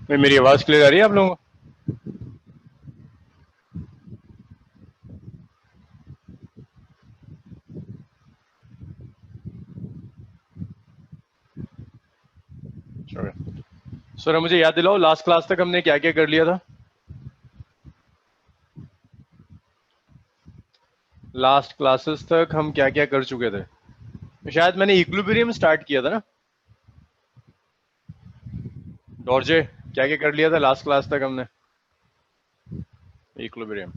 भाई मेरी आवाज क्लियर आ रही है आप लोगों को? सर मुझे याद दिलाओ, लास्ट क्लास तक हमने क्या क्या कर लिया था? लास्ट क्लासेस तक हम क्या क्या कर चुके थे? शायद मैंने इक्विलिब्रियम स्टार्ट किया था ना। डॉर्जे, क्या क्या कर लिया था लास्ट क्लास तक हमने? इक्विलिब्रियम।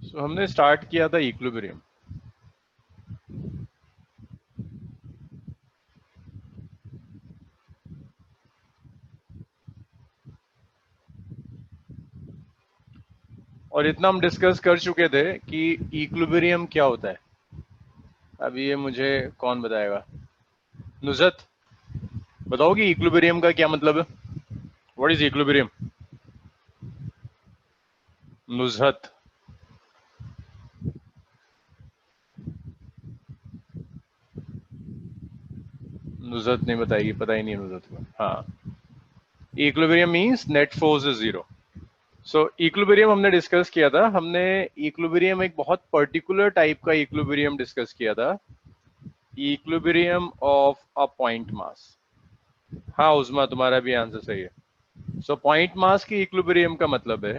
सो हमने स्टार्ट किया था इक्विलिब्रियम। और इतना हम डिस्कस कर चुके थे कि इक्विलिब्रियम क्या होता है। अभी ये मुझे कौन बताएगा? नुजत, बताओगी इक्विलिब्रियम का क्या मतलब है? What is equilibrium? Nuzhat. Nuzhat नहीं बताएगी, पता ही नहीं है नुजहत को। हाँ, equilibrium means net force is zero. So equilibrium हमने डिस्कस किया था। हमने इक्विलिब्रियम एक बहुत पर्टिकुलर टाइप का इक्विलिब्रियम डिस्कस किया था, equilibrium of a point mass. हाँ उस्मा, तुम्हारा भी आंसर सही है। सो पॉइंट मास की इक्विलिब्रियम का मतलब है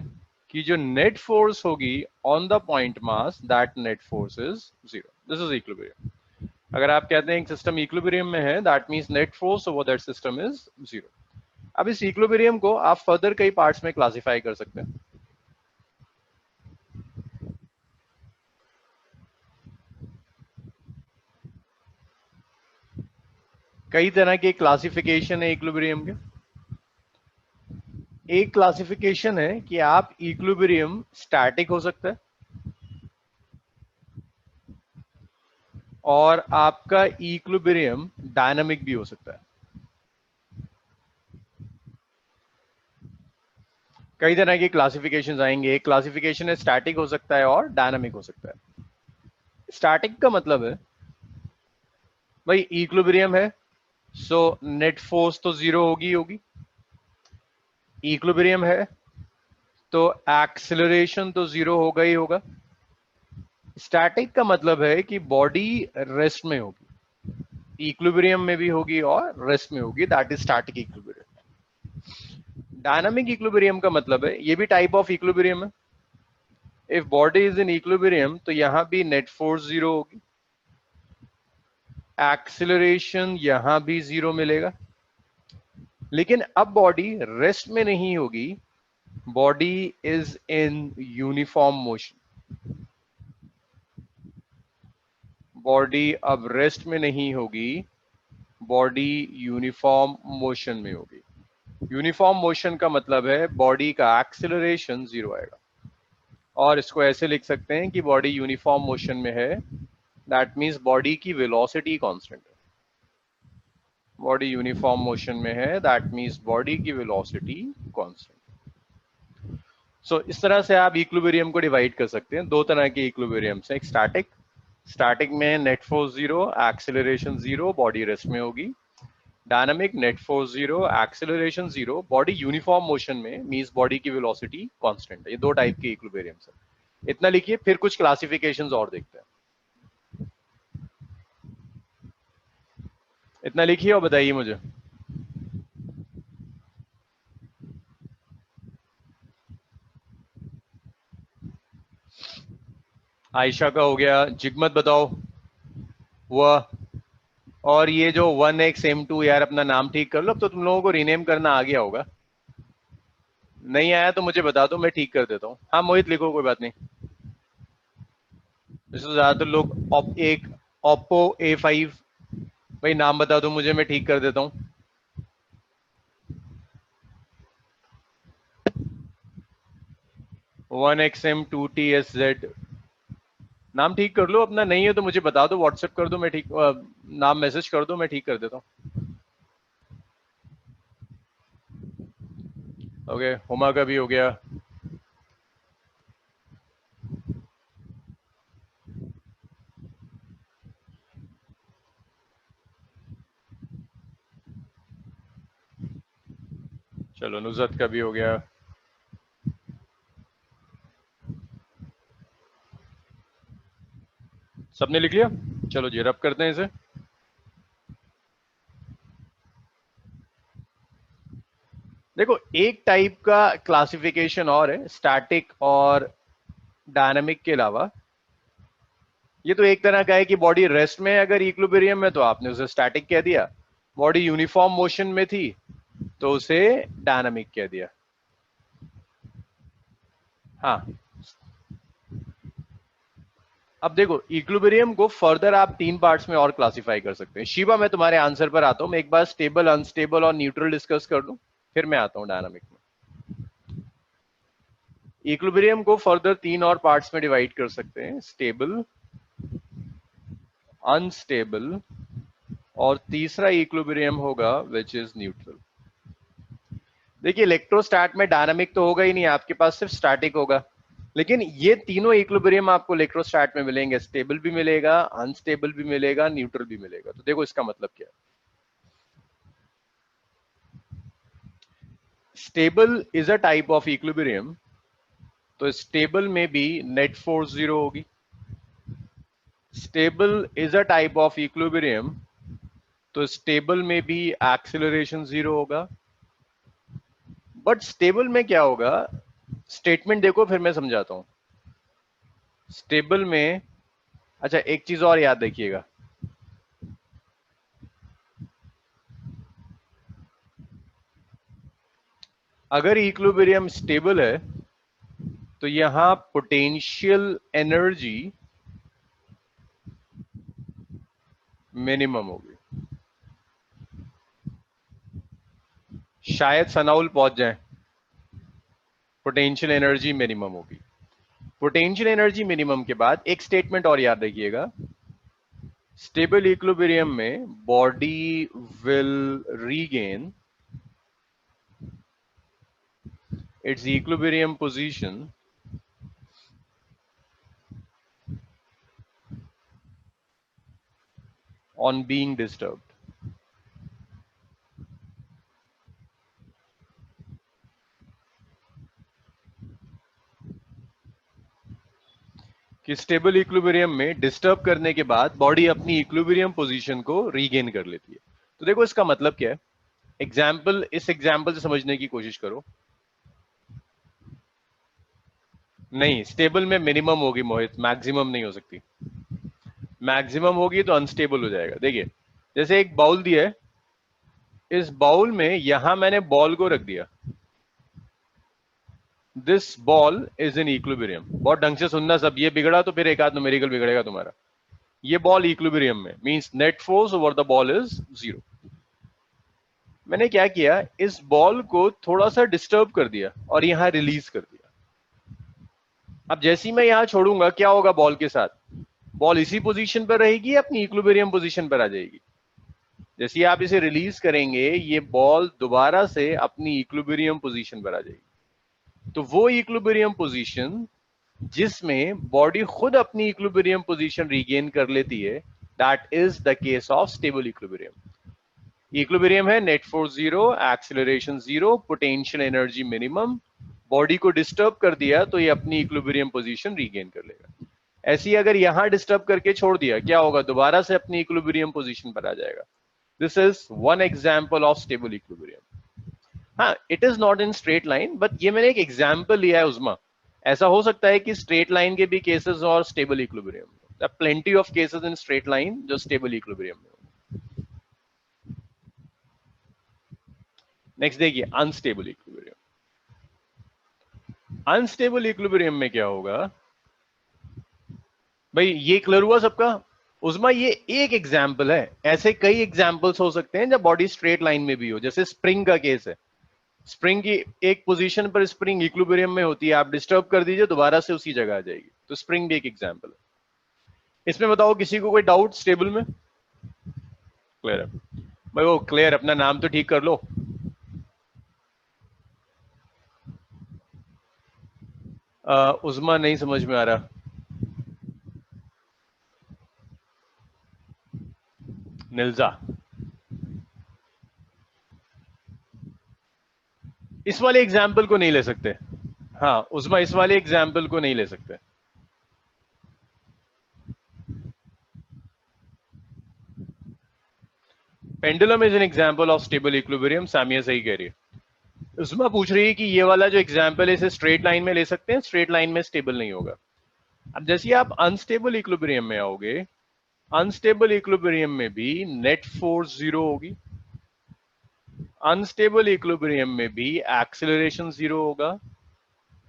कि जो नेट फोर्स होगी on the point mass, that net force is zero. This is equilibrium. अगर आप कहते हैं एक सिस्टम इक्विलिब्रियम में है, that means net force over that system is zero. अब इस इक्विलिब्रियम को आप फर्दर कई पार्ट्स में क्लासिफाई कर सकते हैं। कई तरह के क्लासिफिकेशन है इक्विलिब्रियम के। एक क्लासिफिकेशन है कि आप इक्विलिब्रियम स्टैटिक हो सकता है और आपका इक्विलिब्रियम डायनामिक भी हो सकता है। कई तरह के क्लासिफिकेशंस आएंगे। एक क्लासिफिकेशन है स्टैटिक हो सकता है और डायनामिक हो सकता है। स्टैटिक का मतलब है भाई इक्विलिब्रियम है, सो नेट फोर्स तो जीरो होगी होगी। इक्विलिब्रियम है तो एक्सेलरेशन तो जीरो होगा ही होगा। स्टैटिक का मतलब है कि बॉडी रेस्ट में होगी, इक्विलिब्रियम में भी होगी और रेस्ट में होगी, that is static equilibrium. Dynamic equilibrium का मतलब है, ये भी टाइप ऑफ इक्विलिब्रियम है। If body is in equilibrium तो यहां भी नेट फोर्स जीरो होगी, एक्सिलरेशन यहां भी जीरो मिलेगा। लेकिन अब बॉडी रेस्ट में नहीं होगी, body is in uniform motion. Body अब रेस्ट में नहीं होगी, बॉडी यूनिफॉर्म मोशन में होगी। यूनिफॉर्म मोशन का मतलब है बॉडी का एक्सिलरेशन जीरो आएगा। और इसको ऐसे लिख सकते हैं कि बॉडी यूनिफॉर्म मोशन में है, दैट मीन्स बॉडी की वेलोसिटी कांस्टेंट है। बॉडी यूनिफॉर्म मोशन में है, दैट मीन्स बॉडी की वेलोसिटी कांस्टेंट। सो इस तरह से आप इक्विलिब्रियम को डिवाइड कर सकते हैं। दो तरह के इक्विलिब्रियम्स हैं, एक स्टैटिक, स्टैटिक में net force zero, acceleration zero, body rest में होगी। Dynamic, net force zero, acceleration zero, body uniform motion में, मींस बॉडी की वेलोसिटी कांस्टेंट है। ये दो टाइप के इक्विलिब्रियम्स है। इतना लिखिए, फिर कुछ क्लासिफिकेशंस और देखते हैं। इतना लिखिए और बताइए मुझे। आयशा का हो गया, जिगमत बताओ। वह, और ये जो 1x m2, यार अपना नाम ठीक कर लो। अब तो तुम लोगों को रीनेम करना आ गया होगा। नहीं आया तो मुझे बता दो, मैं ठीक कर देता हूँ। हाँ मोहित लिखो, कोई बात नहीं। जैसे ज्यादातर लोग एक ओप्पो A5, भाई नाम बता दो मुझे, मैं ठीक कर देता हूँ। 1XM2TSZ, नाम ठीक कर लो अपना। नहीं है तो मुझे बता दो, व्हाट्सएप कर दो, मैं ठीक नाम मैसेज कर दो, मैं ठीक कर देता हूँ। ओके, हुमा का भी हो गया। चलो नुजरत का भी हो गया। सबने लिख लिया? चलो जी रब करते हैं इसे। देखो एक टाइप का क्लासिफिकेशन और है स्टैटिक और डायनामिक के अलावा। ये तो एक तरह का है कि बॉडी रेस्ट में है, अगर इक्विलिब्रियम में तो आपने उसे स्टैटिक कह दिया। बॉडी यूनिफॉर्म मोशन में थी तो उसे डायनामिक कह दिया। हाँ, अब देखो इक्विलिब्रियम को फर्दर आप तीन पार्ट्स में और क्लासिफाई कर सकते हैं। शिवा मैं तुम्हारे आंसर पर आता हूं, मैं एक बार स्टेबल अनस्टेबल और न्यूट्रल डिस्कस कर लूं, फिर मैं आता हूं डायनामिक में। इक्विलिब्रियम को फर्दर तीन और पार्ट्स में डिवाइड कर सकते हैं, स्टेबल, अनस्टेबल और तीसरा इक्विलिब्रियम होगा विच इज न्यूट्रल। देखिए इलेक्ट्रोस्टैट में डायनामिक तो होगा ही नहीं, आपके पास सिर्फ स्टैटिक होगा। लेकिन ये तीनों इक्विलिब्रियम आपको इलेक्ट्रोस्टैट में मिलेंगे, स्टेबल भी मिलेगा, अनस्टेबल भी मिलेगा, न्यूट्रल भी मिलेगा। तो देखो इसका मतलब क्या है। Stable is a type of equilibrium, तो स्टेबल में भी नेट फोर्स जीरो होगी। Stable is a type of equilibrium, तो स्टेबल में भी एक्सेलरेशन जीरो होगा। बट स्टेबल में क्या होगा, स्टेटमेंट देखो फिर मैं समझाता हूं। स्टेबल में, अच्छा एक चीज और याद रखिएगा, अगर इक्विलिब्रियम स्टेबल है तो यहां पोटेंशियल एनर्जी मिनिमम होगी। शायद सनाउल पहुंच जाए। पोटेंशियल एनर्जी मिनिमम होगी। पोटेंशियल एनर्जी मिनिमम के बाद एक स्टेटमेंट और याद रखिएगा, स्टेबल इक्विलिब्रियम में body will regain it's equilibrium position on being disturbed. कि स्टेबल इक्विलिब्रियम में डिस्टर्ब करने के बाद बॉडी अपनी इक्विलिब्रियम पोजीशन को रीगेन कर लेती है। तो देखो इसका मतलब क्या है, एग्जाम्पल, इस एग्जाम्पल से समझने की कोशिश करो। नहीं, स्टेबल में मिनिमम होगी मोहित, मैक्सिमम नहीं हो सकती। मैक्सिमम होगी तो अनस्टेबल हो जाएगा। देखिए जैसे एक बाउल दिया है, इस बाउल में यहां मैंने बॉल को रख दिया, this ball is in equilibrium. बहुत ढंग से सुनना सब, ये बिगड़ा तो फिर एक आध न्यूमेरिकल बिगड़ेगा तुम्हारा। ये बॉल इक्विलिब्रियम में means net force over the ball is zero. मैंने क्या किया, इस बॉल को थोड़ा सा डिस्टर्ब कर दिया और यहां रिलीज कर दिया। अब जैसे ही मैं यहां छोड़ूंगा क्या होगा बॉल के साथ, बॉल इसी पोजीशन पर रहेगी या अपनी इक्विलिब्रियम पोजीशन पर आ जाएगी। जैसे ही आप इसे रिलीज करेंगे ये बॉल दोबारा से अपनी इक्विलिब्रियम पोजीशन पर आ जाएगी। तो वो इक्विलिब्रियम पोजीशन जिसमें बॉडी खुद अपनी इक्विलिब्रियम पोजीशन रीगेन कर लेती है, that is the case of stable equilibrium. Equilibrium है, net force zero, acceleration zero, potential energy minimum. Body को डिस्टर्ब कर दिया तो ये अपनी इक्विलिब्रियम पोजीशन रीगेन कर लेगा। ऐसे ही अगर यहां डिस्टर्ब करके छोड़ दिया क्या होगा, दोबारा से अपनी इक्विलिब्रियम पोजीशन पर आ जाएगा। This is one example of stable equilibrium. हाँ, it is not in straight line, but ये मैंने एक एग्जाम्पल लिया है उस्मा। ऐसा हो सकता है कि स्ट्रेट लाइन के भी केसेस और stable equilibrium, plenty of cases in straight line जो स्टेबल इक्विलिब्रियम में। नेक्स्ट देखिए अनस्टेबल इक्विलिब्रियम। अनस्टेबल इक्विलिब्रियम में क्या होगा भाई, ये क्लियर हुआ सबका? उस्मा ये एक एग्जाम्पल है, ऐसे कई एग्जाम्पल्स हो सकते हैं जब बॉडी स्ट्रेट लाइन में भी हो। जैसे स्प्रिंग का केस है, स्प्रिंग की एक पोजीशन पर स्प्रिंग इक्विलिब्रियम में होती है, आप डिस्टर्ब कर दीजिए दोबारा से उसी जगह आ जाएगी। तो स्प्रिंग भी एक एग्जाम्पल है। इसमें बताओ किसी को कोई डाउट स्टेबल में? क्लियर है भाई? वो क्लियर, अपना नाम तो ठीक कर लो। उस्मा नहीं समझ में आ रहा। निल्जा। इस वाले एग्जाम्पल को नहीं ले सकते। हाँ उस्मा, इस वाले एग्जाम्पल को नहीं ले सकते। Pendulum is an example of stable equilibrium, Samia सही कह रही है। उस्मा पूछ रही है कि ये वाला जो एग्जाम्पल है इसे स्ट्रेट लाइन में ले सकते हैं, स्ट्रेट लाइन में स्टेबल नहीं होगा। अब जैसे आप अनस्टेबल इक्विलिब्रियम में आओगे, अनस्टेबल इक्विलिब्रियम में भी नेट फोर्स जीरो होगी, अनस्टेबल इक्विलिब्रियम में भी एक्सेलरेशन जीरो होगा,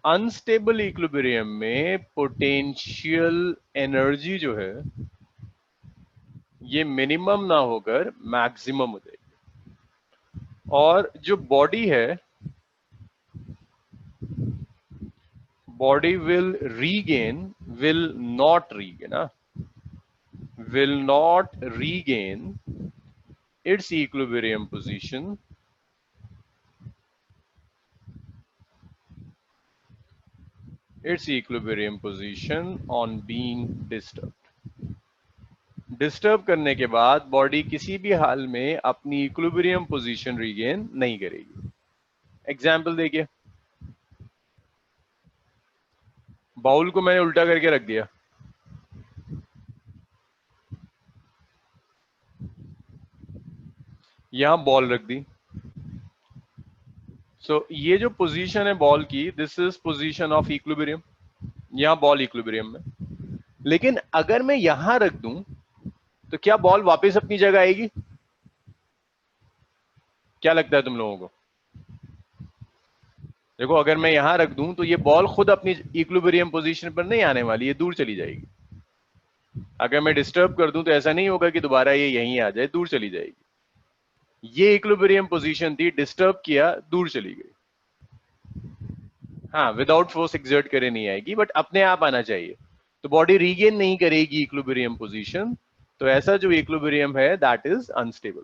अनस्टेबल इक्विलिब्रियम में पोटेंशियल एनर्जी जो है ये मिनिमम ना होकर मैक्सिमम हो जाएगी, और जो बॉडी है, body will not regain, will not regain its equilibrium position on being disturbed। Disturb करने के बाद बॉडी किसी भी हाल में अपनी इक्विलिब्रियम पोजीशन रीगेन नहीं करेगी। एग्जाम्पल देखिए, बाउल को मैंने उल्टा करके रख दिया, यहां बॉल रख दी। सो ये जो पोजीशन है बॉल की, this is position of equilibrium, यहां बॉल इक्विलिब्रियम में। लेकिन अगर मैं यहां रख दूं तो क्या बॉल वापस अपनी जगह आएगी? क्या लगता है तुम लोगों को? देखो अगर मैं यहां रख दूं तो ये बॉल खुद अपनी इक्विलिब्रियम पोजीशन पर नहीं आने वाली, ये दूर चली जाएगी। अगर मैं डिस्टर्ब कर दूं तो ऐसा नहीं होगा कि दोबारा ये यहीं आ जाए, दूर चली जाएगी। ये इक्विलिब्रियम पोजीशन थी, डिस्टर्ब किया, दूर चली गई। हाँ, विदाउट फोर्स एक्सर्ट करे नहीं आएगी, बट अपने आप आना चाहिए, तो बॉडी रीगेन नहीं करेगी इक्विलिब्रियम पोजीशन। तो ऐसा जो इक्विलिब्रियम है दैट इज अनस्टेबल।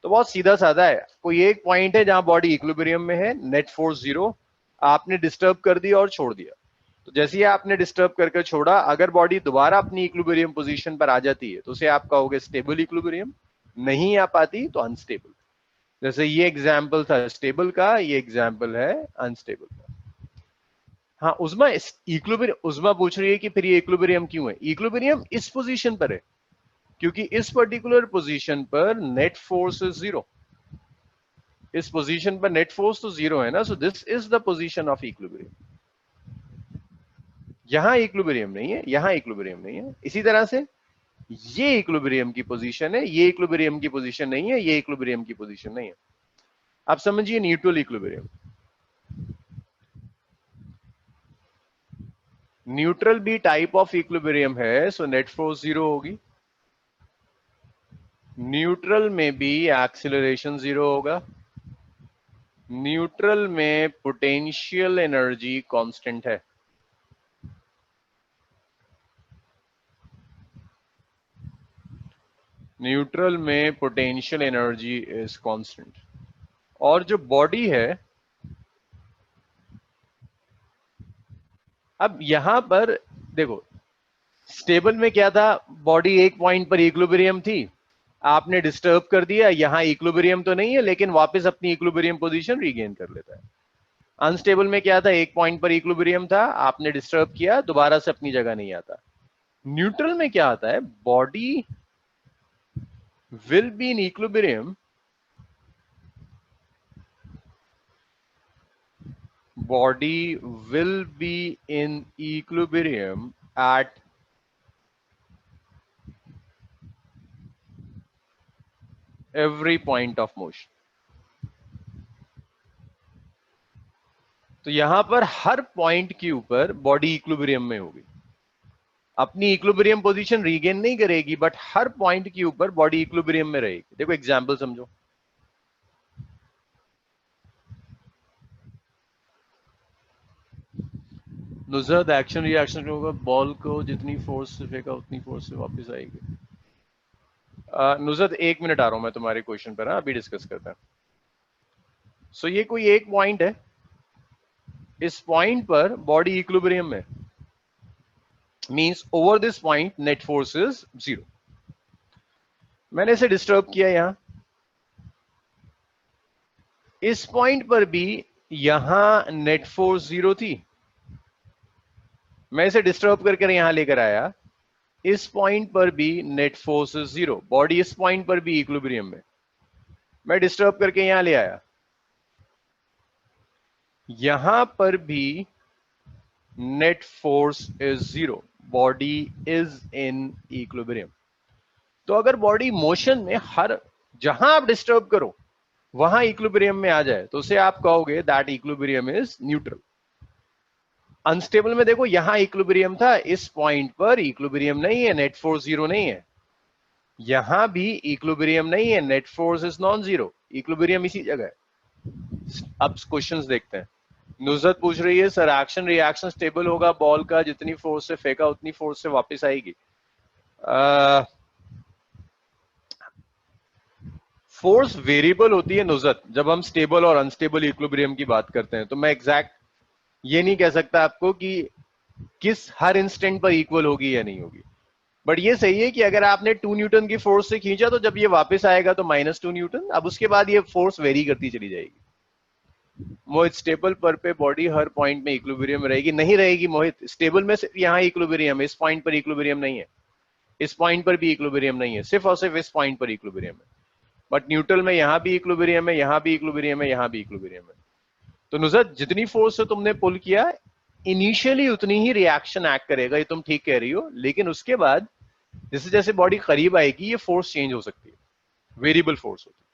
तो बहुत सीधा साधा है, कोई एक पॉइंट है जहां बॉडी इक्विलिब्रियम में है, नेट फोर्स जीरो, आपने डिस्टर्ब कर दिया और छोड़ दिया। तो जैसे ही आपने डिस्टर्ब करके छोड़ा, अगर बॉडी दोबारा अपनी इक्विलिब्रियम पोजीशन पर आ जाती है तो उसे आप कहोगे स्टेबल इक्विलिब्रियम, नहीं आ पाती तो अनस्टेबल। जैसे ये एग्जाम्पल था स्टेबल का, ये एग्जाम्पल है अनस्टेबल का। हाँ उस्मा, इक्विलिब्रियम, उस्मा पूछ रही है कि फिर ये इक्विलिब्रियम क्यों है? इक्विलिब्रियम इस पोजीशन पर है क्योंकि इस पर्टिकुलर पोजीशन पर नेट फोर्स इज जीरो। इस पोजीशन पर नेट फोर्स तो जीरो है ना, so this is the position of equilibrium. यहां इक्विलिब्रियम नहीं है, यहां इक्विलिब्रियम नहीं है। इसी तरह से ये इक्विलिब्रियम की पोजीशन है, ये इक्विलिब्रियम की पोजीशन नहीं है, ये इक्विलिब्रियम की पोजीशन नहीं है। आप समझिए न्यूट्रल इक्विलिब्रियम। न्यूट्रल भी टाइप ऑफ इक्विलिब्रियम है, सो नेट फोर्स जीरो होगी। न्यूट्रल में भी एक्सीलरेशन जीरो होगा। न्यूट्रल में पोटेंशियल एनर्जी कांस्टेंट है। न्यूट्रल में पोटेंशियल एनर्जी इज कांस्टेंट। और जो बॉडी है, अब यहां पर देखो, स्टेबल में क्या था, बॉडी एक पॉइंट पर इक्विलिब्रियम थी, आपने डिस्टर्ब कर दिया, यहां इक्विलिब्रियम तो नहीं है लेकिन वापस अपनी इक्विलिब्रियम पोजीशन रीगेन कर लेता है। अनस्टेबल में क्या था, एक पॉइंट पर इक्विलिब्रियम था, आपने डिस्टर्ब किया, दोबारा से अपनी जगह नहीं आता। न्यूट्रल में क्या आता है, body will be in equilibrium, body will be in equilibrium at every point of motion। तो यहां पर हर पॉइंट के ऊपर बॉडी इक्विलिब्रियम में होगी, अपनी इक्विलिब्रियम पोजीशन रीगेन नहीं करेगी, बट हर पॉइंट के ऊपर बॉडी इक्विलिब्रियम में रहेगी। देखो एग्जांपल समझो, नुसरत एक्शन रिएक्शन होगा, बॉल को जितनी फोर्स से फेंका उतनी फोर्स से वापस आएगी। नुसरत एक मिनट आ रहा हूं मैं तुम्हारे क्वेश्चन पर, अभी डिस्कस करते हैं। सो ये कोई एक पॉइंट है, इस पॉइंट पर बॉडी इक्विलिब्रियम में, means over this point net force is zero. मैंने इसे डिस्टर्ब किया, यहां इस पॉइंट पर भी यहां नेट फोर्स 0 थी, मैं इसे डिस्टर्ब करके यहां लेकर आया, इस पॉइंट पर भी नेट फोर्स इज 0, बॉडी इस पॉइंट पर भी इक्विलिब्रियम में, मैं डिस्टर्ब करके यहां ले आया, यहां पर भी net force is 0, body is in equilibrium. तो अगर बॉडी मोशन में हर जहां आप डिस्टर्ब करो वहां इक्विलिब्रियम में आ जाए तो उसे आप कहोगे that equilibrium is neutral. Unstable में देखो यहां इक्विलिब्रियम था, इस पॉइंट पर इक्विलिब्रियम नहीं है, नेट फोर्स 0 नहीं है, यहां भी इक्विलिब्रियम नहीं है, net force is non zero, equilibrium इसी जगह है। अब क्वेश्चंस देखते हैं। नुजरत पूछ रही है सर एक्शन रिएक्शन स्टेबल होगा बॉल का, जितनी फोर्स से फेंका उतनी फोर्स से वापस आएगी? फोर्स वेरिएबल होती है नुजरत, जब हम स्टेबल और अनस्टेबल इक्विलिब्रियम की बात करते हैं, तो मैं एग्जैक्ट ये नहीं कह सकता आपको कि किस हर इंस्टेंट पर इक्वल होगी या नहीं होगी, बट ये सही है कि अगर आपने 2 न्यूटन की फोर्स से खींचा तो जब ये वापस आएगा तो -2 न्यूटन, अब उसके बाद ये फोर्स वेरी करती चली जाएगी। मोहित स्टेबल पर पे बॉडी हर पॉइंट में इक्विलिब्रियम रहेगी? नहीं रहेगी मोहित, स्टेबल में सिर्फ यहाँ इक्विलिब्रियम है, इस पॉइंट पर इक्विलिब्रियम नहीं है, इस पॉइंट पर भी इक्विलिब्रियम नहीं है, सिर्फ और सिर्फ इस पॉइंट पर इक्विलिब्रियम है। बट न्यूट्रल में यहां भी इक्विलिब्रियम है, यहां भी इक्विलिब्रियम है, यहां भी इक्विलिब्रियम है। तो नुजरत जितनी फोर्स से तुमने पुल किया इनिशियली उतनी ही रिएक्शन एक्ट करेगा, ये तुम ठीक कह रही हो, लेकिन उसके बाद जैसे जैसे बॉडी करीब आएगी ये फोर्स चेंज हो सकती है, वेरिएबल फोर्स होती है।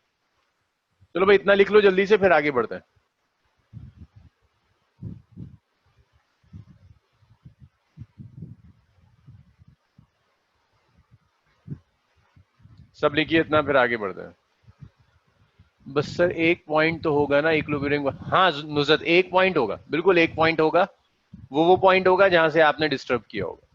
चलो भाई इतना लिख लो जल्दी से, फिर आगे बढ़ते हैं। सब लिखिए इतना, फिर आगे बढ़ते हैं। बस सर एक पॉइंट तो होगा ना इक्विलिब्रियम का? हाँ नुजरत एक पॉइंट होगा, बिल्कुल एक पॉइंट होगा, वो पॉइंट होगा जहां से आपने डिस्टर्ब किया होगा।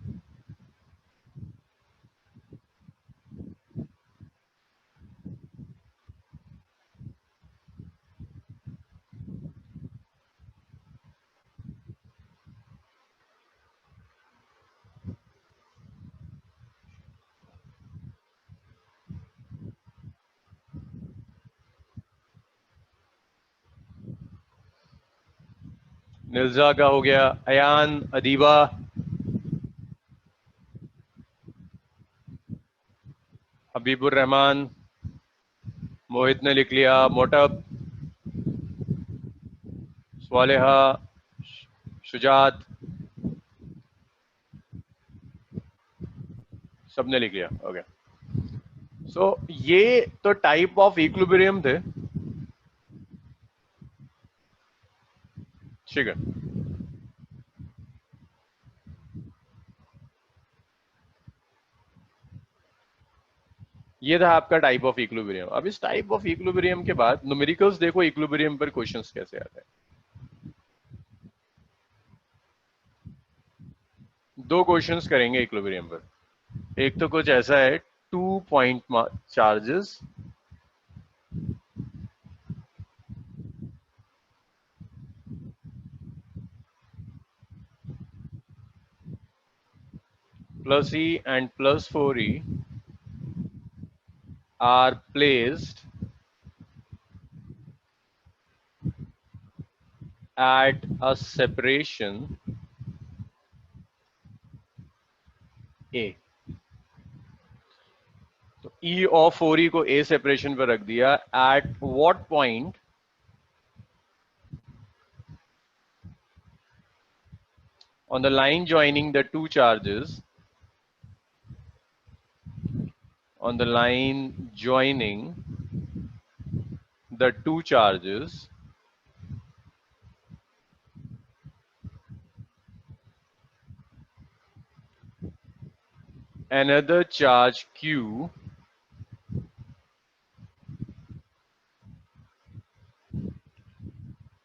निर्जा का हो गया, अयान, अदीबा, हबीबुर रहमान, मोहित ने लिख लिया, मोटब, स्वालेहा, शुजात, सबने लिख लिया। ओके सो ये तो टाइप ऑफ इक्विलिब्रियम थे, ठीक है। ये था आपका टाइप ऑफ इक्विलिब्रियम। अब इस टाइप ऑफ इक्विलिब्रियम के बाद न्यूमेरिकल्स देखो इक्विलिब्रियम पर क्वेश्चंस कैसे आते हैं। दो क्वेश्चंस करेंगे इक्विलिब्रियम पर। एक तो कुछ ऐसा है, 2 point charges plus E and plus 4E are placed at a separation A। तो E और 4E को A सेपरेशन पर रख दिया, at what point on the line joining the two charges, on the line joining the two charges, another charge Q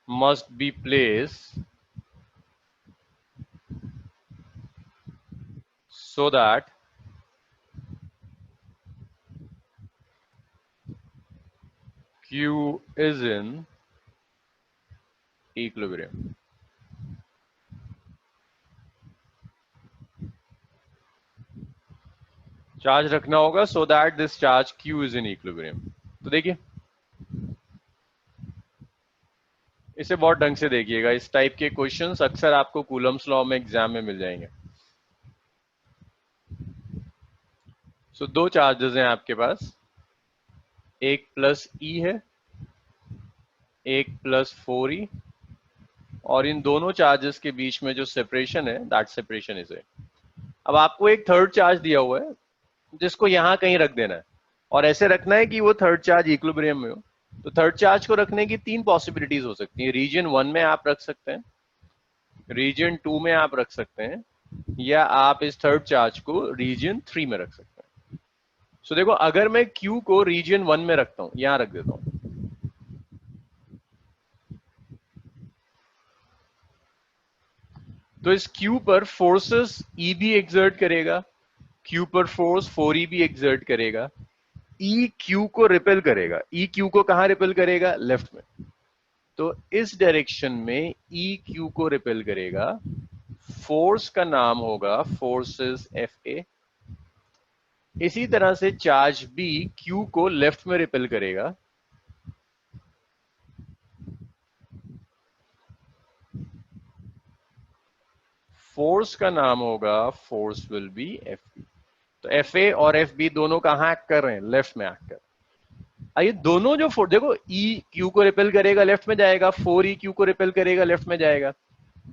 must be placed so that Q is in equilibrium। Charge रखना होगा so that this charge Q is in equilibrium. तो देखिए इसे बहुत ढंग से देखिएगा, इस टाइप के क्वेश्चंस अक्सर आपको कूलम्स लॉ में एग्जाम में मिल जाएंगे। सो दो चार्जेस हैं आपके पास, एक प्लस ई है, एक प्लस 4e, और इन दोनों चार्जेस के बीच में जो सेपरेशन है दैट सेपरेशन इज ए। अब आपको एक थर्ड चार्ज दिया हुआ है जिसको यहां कहीं रख देना है, और ऐसे रखना है कि वो थर्ड चार्ज इक्विलिब्रियम में हो। तो थर्ड चार्ज को रखने की तीन पॉसिबिलिटीज हो सकती है। रीजन 1 में आप रख सकते हैं, रीजन 2 में आप रख सकते हैं, या आप इस थर्ड चार्ज को रीजन 3 में रख सकते हैं। सो देखो, अगर मैं Q को रीजन 1 में रखता हूं, यहां रख देता हूं, तो इस Q पर फोर्सेस E भी एक्सर्ट करेगा, Q पर फोर्स 4E भी एक्सर्ट करेगा, E Q को रिपेल करेगा। E Q को कहां रिपेल करेगा? लेफ्ट में। तो इस डायरेक्शन में E Q को रिपेल करेगा, फोर्स का नाम होगा फोर्सेस Fa। इसी तरह से चार्ज B Q को लेफ्ट में रिपेल करेगा, फोर्स का नाम होगा फोर्स विल बी Fb। तो Fa और Fb दोनों कहां एक्ट कर रहे हैं? लेफ्ट में एक्ट कर रहे हैं। ये दोनों जो फोर्स देखो, E Q को रिपेल करेगा, लेफ्ट में जाएगा, 4E Q को रिपेल करेगा, लेफ्ट में जाएगा।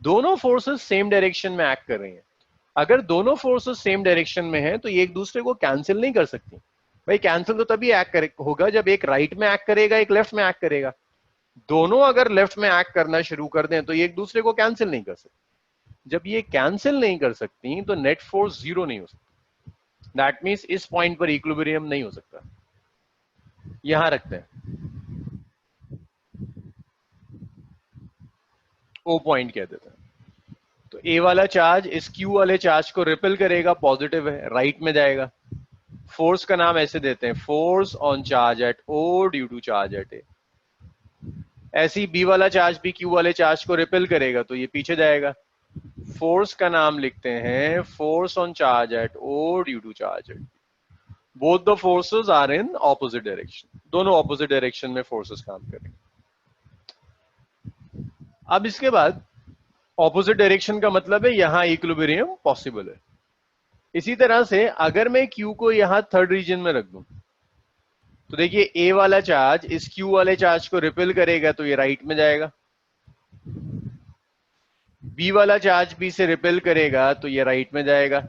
दोनों फोर्सेस सेम डायरेक्शन में एक्ट कर रही हैं। अगर दोनों फोर्सेस सेम डायरेक्शन में हैं तो ये एक दूसरे को कैंसिल नहीं कर सकती। भाई कैंसिल तो तभी एक्ट होगा जब एक राइट में एक्ट करेगा, एक लेफ्ट में एक्ट करेगा। दोनों अगर लेफ्ट में एक्ट करना शुरू कर दें तो ये एक दूसरे को कैंसिल नहीं कर सकती। जब ये कैंसिल नहीं कर सकती तो नेट फोर्स जीरो नहीं हो सकता। दैट मीन्स इस पॉइंट पर इक्विलिब्रियम नहीं हो सकता। यहां रखते हैं, ओ पॉइंट कह देते हैं। तो ए वाला चार्ज इस क्यू वाले चार्ज को रिपेल करेगा, पॉजिटिव है, राइट में जाएगा। फोर्स का नाम ऐसे देते हैं, force on charge at O due to charge at A. ऐसे ही बी वाला चार्ज भी क्यू वाले चार्ज को रिपेल करेगा तो ये पीछे जाएगा। फोर्स का नाम लिखते हैं force on charge at O due to charge at. Both the forces are in opposite direction, दोनों ऑपोजिट डायरेक्शन में फोर्सेस काम करेंगे। अब इसके बाद ऑपोजिट डायरेक्शन का मतलब है यहां इक्विलिब्रियम पॉसिबल है। इसी तरह से अगर मैं Q को यहां थर्ड रीजन में रख दूं तो देखिए, A वाला चार्ज इस Q वाले चार्ज को रिपेल करेगा तो ये राइट में जाएगा, B वाला चार्ज B से रिपेल करेगा तो ये राइट में जाएगा।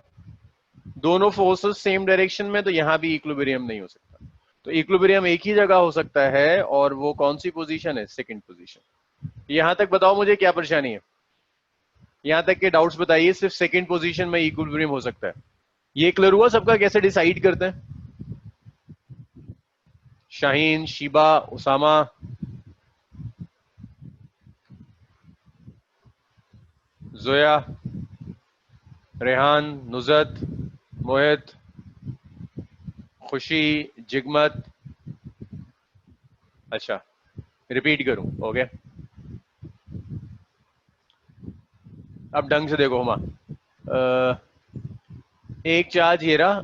दोनों फोर्सेस सेम डायरेक्शन में, तो यहां भी इक्विलिब्रियम नहीं हो सकता। तो इक्विलिब्रियम एक ही जगह हो सकता है, और वो कौन सी पोजीशन है? Second position. यहां तक बताओ मुझे क्या परेशानी है? यहां तक के डाउट्स बताइए। सिर्फ सेकंड पोजीशन में इक्विलिब्रियम हो सकता है। ये क्लियर हुआ सबका? कैसे डिसाइड करते हैं? शाहीन, शिबा, उसामा, जोया, रेहान, नुजत, मोहित, खुशी, जिगमत। अच्छा, रिपीट करूं? ओके, अब ढंग से देखो। हुमा, एक चार्ज ये रहा,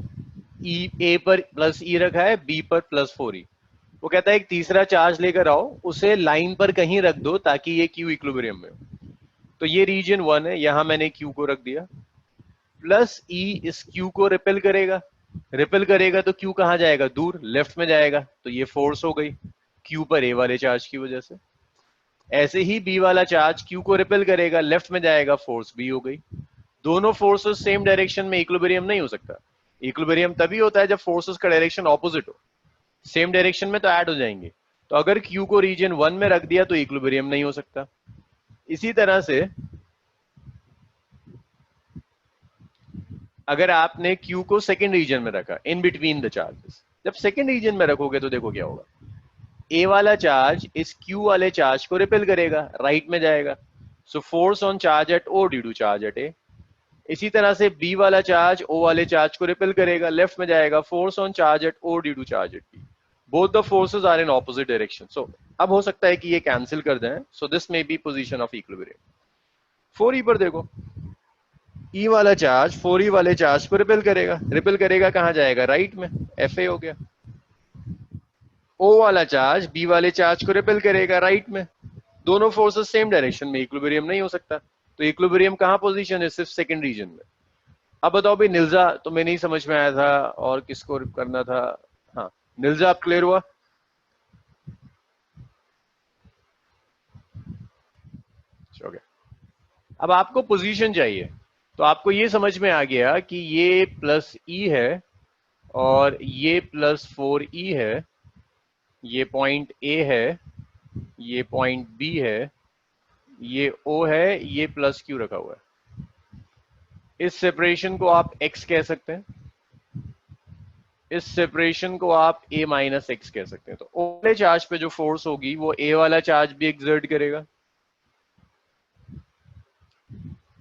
ई ए पर प्लस ई रखा है, बी पर प्लस 4e। वो कहता है एक तीसरा चार्ज लेकर आओ, उसे लाइन पर कहीं रख दो ताकि ये क्यू इक्विलिब्रियम में हो। तो ये रीजन 1 है, यहां मैंने क्यू को रख दिया। प्लस ई इस क्यू को रिपेल करेगा, रिपेल करेगा तो क्यू कहां जाएगा? दूर, लेफ्ट में जाएगा। तो ये फोर्स हो गई क्यू पर ए वाले चार्ज की वजह से। ऐसे ही बी वाला चार्ज क्यू को रिपेल करेगा, लेफ्ट में जाएगा, फोर्स बी हो गई। दोनों फोर्सेस सेम डायरेक्शन में, इक्विलिब्रियम नहीं हो सकता। इक्विलिब्रियम तभी होता है जब फोर्सेस का डायरेक्शन ऑपोजिट हो। सेम डायरेक्शन में तो ऐड हो जाएंगे। तो अगर क्यू को रीजन 1 में रख दिया तो इक्विलिब्रियम नहीं हो सकता। इसी तरह से अगर आपने Q को सेकंड रीजन में रखा, इन बिटवीन द चार्जेस, जब सेकंड रीजन में रखोगे तो देखो क्या होगा। A वाला चार्ज इस Q वाले चार्ज को रिपेल करेगा, राइट में जाएगा। So force on charge at O due to charge at A। इसी तरह से B वाला चार्ज O वाले चार्ज को रिपेल करेगा, लेफ्ट में जाएगा, force on charge at O due to charge at B। Both the forces are in opposite direction. So अब हो सकता है कि ये कैंसिल कर दें। So this may be position of equilibrium. 4E पर देखो, ई वाला चार्ज 4E वाले चार्ज को रिपेल करेगा, रिपेल करेगा कहां जाएगा? राइट में, Fa हो गया। O वाला चार्ज B वाले चार्ज को रिपेल करेगा, राइट में। दोनों फोर्सेस सेम डायरेक्शन में, इक्विलिब्रियम नहीं हो सकता। तो इक्विलिब्रियम कहाँ पोजीशन है? सिर्फ सेकंड रीजन में। अब बताओ भाई निल्जा, तो मैं नहीं समझ में आया था और किसको करना था? हाँ, निल्जा आप क्लियर हुआ? ओके। अब आपको पोजीशन चाहिए, तो आपको ये समझ में आ गया कि ये प्लस ई है और ये प्लस 4 ई है, ये पॉइंट ए है, ये पॉइंट बी है, ये ओ है, ये प्लस क्यू रखा हुआ है। इस सेपरेशन को आप एक्स कह सकते हैं, इस सेपरेशन को आप ए माइनस एक्स कह सकते हैं। तो ओ वाले चार्ज पे जो फोर्स होगी वो ए वाला चार्ज भी एक्सर्ट करेगा।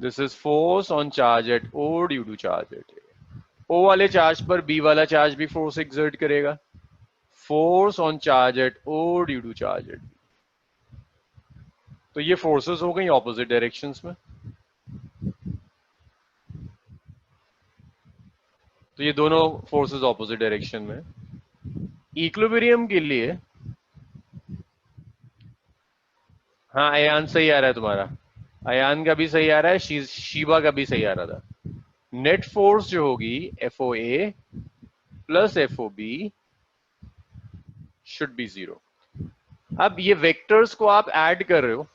This is force on charge at O due to charge at A. O वाले चार्ज पर बी वाला चार्ज भी फोर्स एक्सर्ट करेगा, force on charge at O due to charge at B. तो ये फोर्सेस हो गई ऑपोजिट डायरेक्शंस में। तो ये दोनों फोर्सेस ऑपोजिट डायरेक्शन में। इक्विलिब्रियम के लिए, हाँ अयान सही आ रहा है तुम्हारा, अयान का भी सही आ रहा है, शीबा का भी सही आ रहा था। नेट फोर्स जो होगी F O A plus F O B should be zero. अब ये वेक्टर्स को आप ऐड कर रहे हो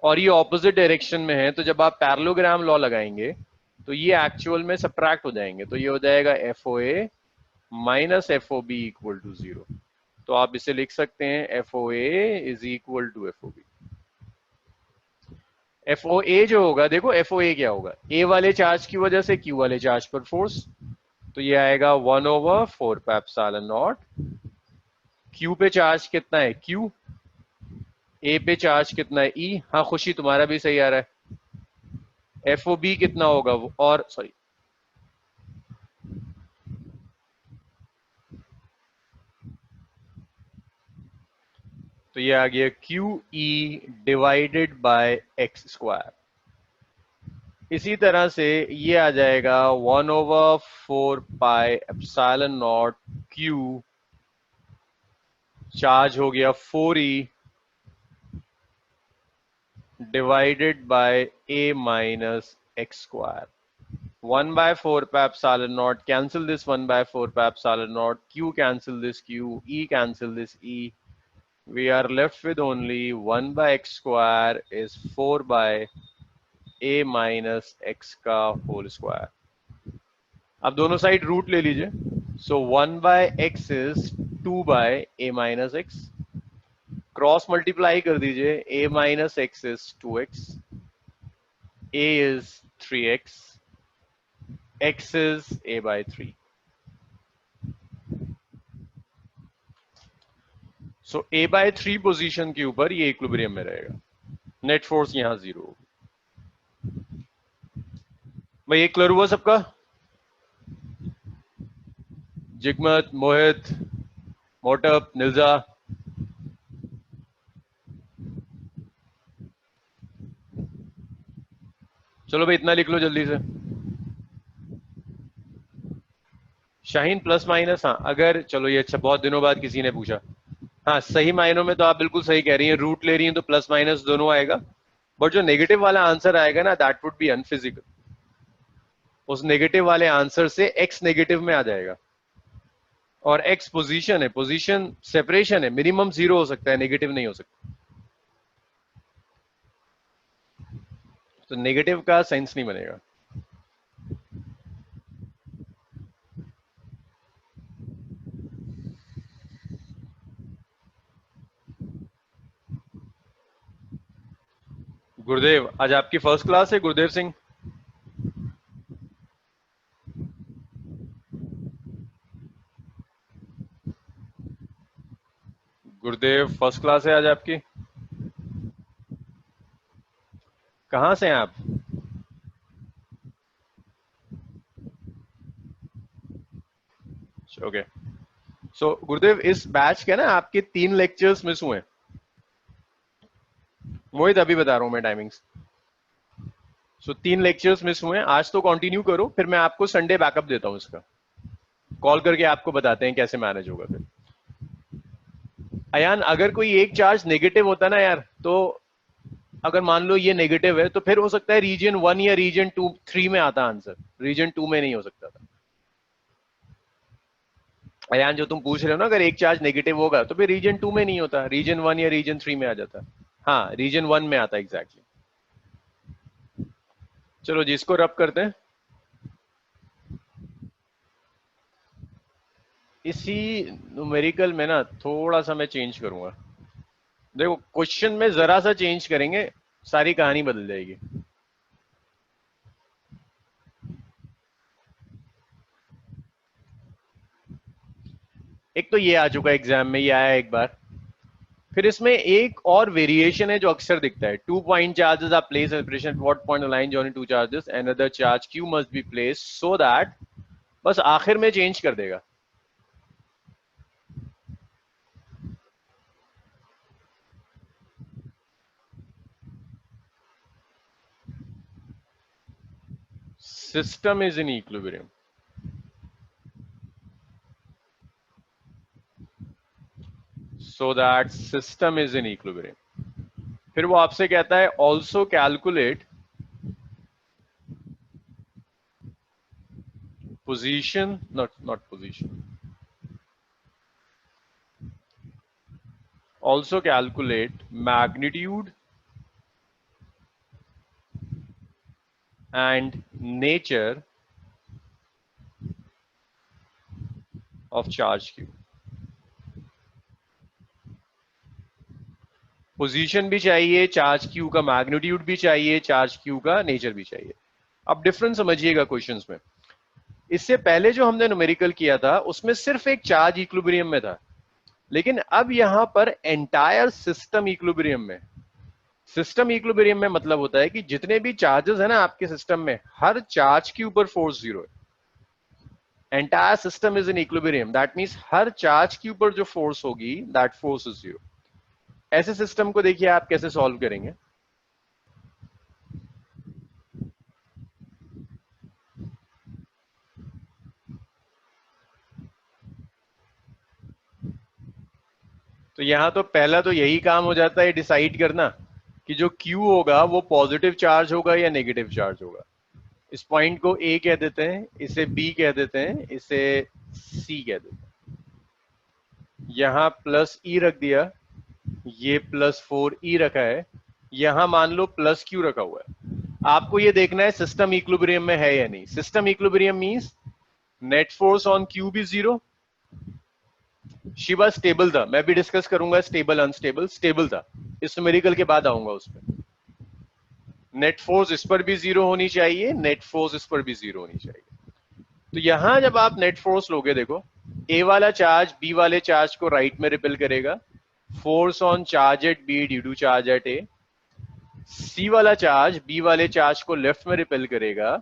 और ये ऑपोजिट डायरेक्शन में है, तो जब आप पैरेललोग्राम लॉ लगाएंगे तो ये एक्चुअल में सब्ट्रैक्ट हो जाएंगे। तो ये हो जाएगा F O A minus F O B equal to zero. तो आप इसे लिख सकते हैं F O A is equal to F O B. F O A जो होगा, देखो एफ ओ ए क्या होगा, ए वाले चार्ज की वजह से क्यू वाले चार्ज पर फोर्स, तो ये आएगा 1/4 पाई एप्सिलॉन नॉट। क्यू पे चार्ज कितना है क्यू, ए पे चार्ज कितना है ई। हाँ खुशी तुम्हारा भी सही आ रहा है। एफ ओ बी कितना होगा वो, और सॉरी तो ये आ गया Q E divided by x square. इसी तरह से ये आ जाएगा 1/4 pi epsilon naught Q, charge हो गया 4e divided by A minus x square. 1/4 pi epsilon not, cancel this 1/4 pi epsilon not, q cancel this q, e cancel this e, we are left with only 1 by x square is 4 by a minus x का whole square. अब दोनों side root ले लीजिए, so 1 by x is 2 by A minus x, cross multiply कर दीजिए, a minus x is 2x, a is 3x, x is a by 3। So a by 3 position के ऊपर ये इक्विलिब्रियम में रहेगा, नेट फोर्स यहां जीरो होगी। भाई ये क्लियर हुआ सबका? जिगमत, मोहित, मोटप, निल्जा, चलो भाई इतना लिख लो जल्दी से। शाहीन प्लस माइनस, हाँ अगर चलो ये अच्छा, बहुत दिनों बाद किसी ने पूछा। हाँ सही मायनों में तो आप बिल्कुल सही कह रही हैं, रूट ले रही हैं तो प्लस माइनस दोनों आएगा, बट जो नेगेटिव वाला आंसर आएगा ना दैट वुड बी अनफिजिकल। उस नेगेटिव वाले आंसर से एक्स नेगेटिव में आ जाएगा, और एक्स पोजीशन है, पोजीशन सेपरेशन है, मिनिमम जीरो हो सकता है, नेगेटिव नहीं हो सकता। तो नेगेटिव का सेंस नहीं बनेगा। गुरुदेव, आज आपकी फर्स्ट क्लास है गुरुदेव सिंह? गुरुदेव फर्स्ट क्लास है आज आपकी? कहां से हैं आप? ओके। सो गुरुदेव इस बैच के ना आपके 3 लेक्चर्स मिस हुए हैं, मोहित अभी बता रहा हूं मैं टाइमिंग्स। सो 3 लेक्चर्स मिस हुए हैं, आज तो कंटिन्यू करो, फिर मैं आपको संडे बैकअप देता हूं इसका, कॉल करके आपको बताते हैं कैसे मैनेज होगा। फिर अयान अगर कोई एक चार्ज नेगेटिव होता ना यार, तो अगर मान लो ये नेगेटिव है तो फिर हो सकता है रीजन 1 या रीजन 2 3 में आता आंसर, रीजन 2 में नहीं हो सकता था। अयान जो तुम पूछ रहे हो ना, अगर एक चार्ज नेगेटिव होगा तो फिर रीजन 2 में नहीं होता, रीजन 1 या रीजन 3 में आ जाता। हाँ, रीजन 1 में आता एग्जैक्टली। चलो जिसको रब करते हैं, इसी न्यूमेरिकल में ना थोड़ा सा मैं चेंज करूंगा। देखो क्वेश्चन में जरा सा चेंज करेंगे, सारी कहानी बदल जाएगी। एक तो ये आ चुका है एग्जाम में, ये आया एक बार। फिर इसमें एक और वेरिएशन है जो अक्सर दिखता है, 2 point charges are place separation what point line joining two charges and other charge Q must be place so that, बस आखिर में चेंज कर देगा। System is in equilibrium, so that system is in equilibrium. फिर वो आपसे कहता है also calculate position, not position, also calculate magnitude and nature of charge q। Position भी चाहिए, चार्ज क्यू का मैग्नीट्यूड भी चाहिए, चार्ज क्यू का नेचर भी चाहिए। अब डिफरेंस समझिएगा क्वेश्चंस में। इससे पहले जो हमने न्यूमेरिकल किया था उसमें सिर्फ एक चार्ज इक्विलिब्रियम में था, लेकिन अब यहां पर एंटायर सिस्टम इक्विलिब्रियम में। सिस्टम इक्विलिब्रियम में मतलब होता है कि जितने भी चार्जेस है ना आपके सिस्टम में, हर चार्ज के ऊपर फोर्स जीरो है। Entire system is in equilibrium, that means her charge के ऊपर जो फोर्स होगी दैट फोर्स इज जीरो। ऐसे सिस्टम को देखिए आप कैसे सॉल्व करेंगे। तो यहां तो पहला तो यही काम हो जाता है डिसाइड करना कि जो Q होगा वो पॉजिटिव चार्ज होगा या नेगेटिव चार्ज होगा। इस पॉइंट को A कह देते हैं, इसे B कह देते हैं, इसे C कह देते हैं। यहां प्लस E रख दिया, ये +4E रखा है, यहां मान लो प्लस Q रखा हुआ है। आपको ये देखना है सिस्टम इक्विलिब्रियम में है या नहीं। System equilibrium means net force on Q भी जीरो। शिवा स्टेबल था, मैं भी डिस्कस करूंगा स्टेबल अनस्टेबल। स्टेबल था, इस न्यूमेरिकल के बाद आऊंगा उस पर। नेट फोर्स इस पर भी जीरो होनी चाहिए, नेट फोर्स इस पर भी जीरो होनी चाहिए। तो यहां जब आप नेट फोर्स लोगे, देखो ए वाला चार्ज बी वाले चार्ज को राइट में रिपेल करेगा, force on charge at B due to charge at A. C वाला चार्ज बी वाले चार्ज को लेफ्ट में रिपेल करेगा,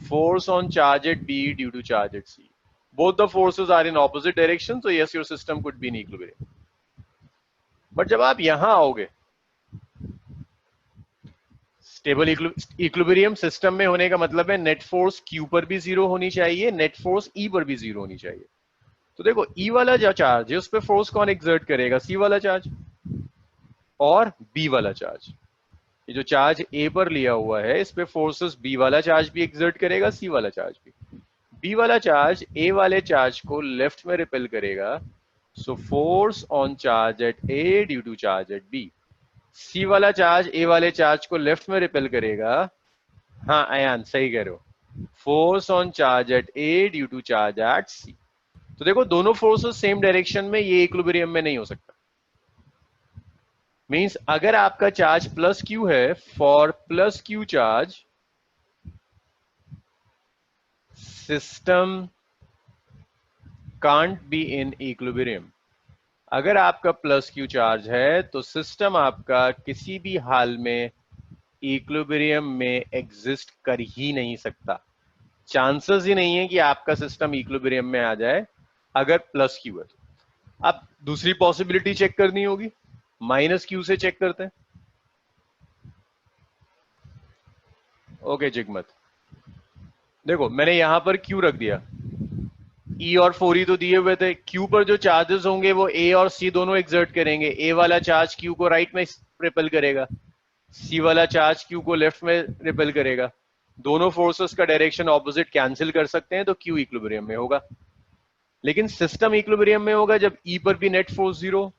force on charge at B due to charge at C. both the forces are in opposite direction, so yes your system could be in equilibrium। But जब आप यहां आओगे, stable equilibrium system में होने का मतलब है नेट फोर्स क्यू पर भी जीरो होनी चाहिए, नेट फोर्स ई पर भी जीरो होनी चाहिए। तो देखो ई वाला जो चार्ज है उस पर फोर्स कौन एक्सर्ट करेगा, सी वाला चार्ज और बी वाला चार्ज। ये जो चार्ज ए पर लिया हुआ है इस पे फोर्सेस बी वाला चार्ज भी एक्सर्ट करेगा, सी वाला चार्ज भी। बी वाला चार्ज ए वाले चार्ज को लेफ्ट में रिपेल करेगा, so force on charge at A due to charge at B. C वाला चार्ज ए वाले चार्ज को लेफ्ट में रिपेल करेगा, हाँ अयान सही कह रहे हो, force on charge at A due to charge at C. तो देखो दोनों फोर्सेस सेम डायरेक्शन में, ये इक्विलिब्रियम में नहीं हो सकता। मींस अगर आपका चार्ज प्लस क्यू है, for plus Q charge system can't be in equilibrium. अगर आपका प्लस क्यू चार्ज है तो सिस्टम आपका किसी भी हाल में इक्विलिब्रियम में एग्जिस्ट कर ही नहीं सकता। चांसेस ही नहीं है कि आपका सिस्टम इक्विलिब्रियम में आ जाए अगर प्लस क्यू है तो। अब दूसरी पॉसिबिलिटी चेक करनी होगी, माइनस क्यू से चेक करते हैं। ओके जिगमत, देखो मैंने यहां पर क्यू रख दिया, ई और 4E तो दिए हुए थे। क्यू पर जो चार्जेस होंगे वो ए और सी दोनों एक्सर्ट करेंगे। ए वाला चार्ज क्यू को राइट में रिपेल करेगा, सी वाला चार्ज क्यू को लेफ्ट में रिपेल करेगा। दोनों फोर्सेस का डायरेक्शन ऑपोजिट कैंसिल कर सकते हैं तो क्यू इक्विलिब्रियम में होगा। लेकिन सिस्टम इक्विलिब्रियम में होगा जब ई पर भी नेट फोर्स जीरो,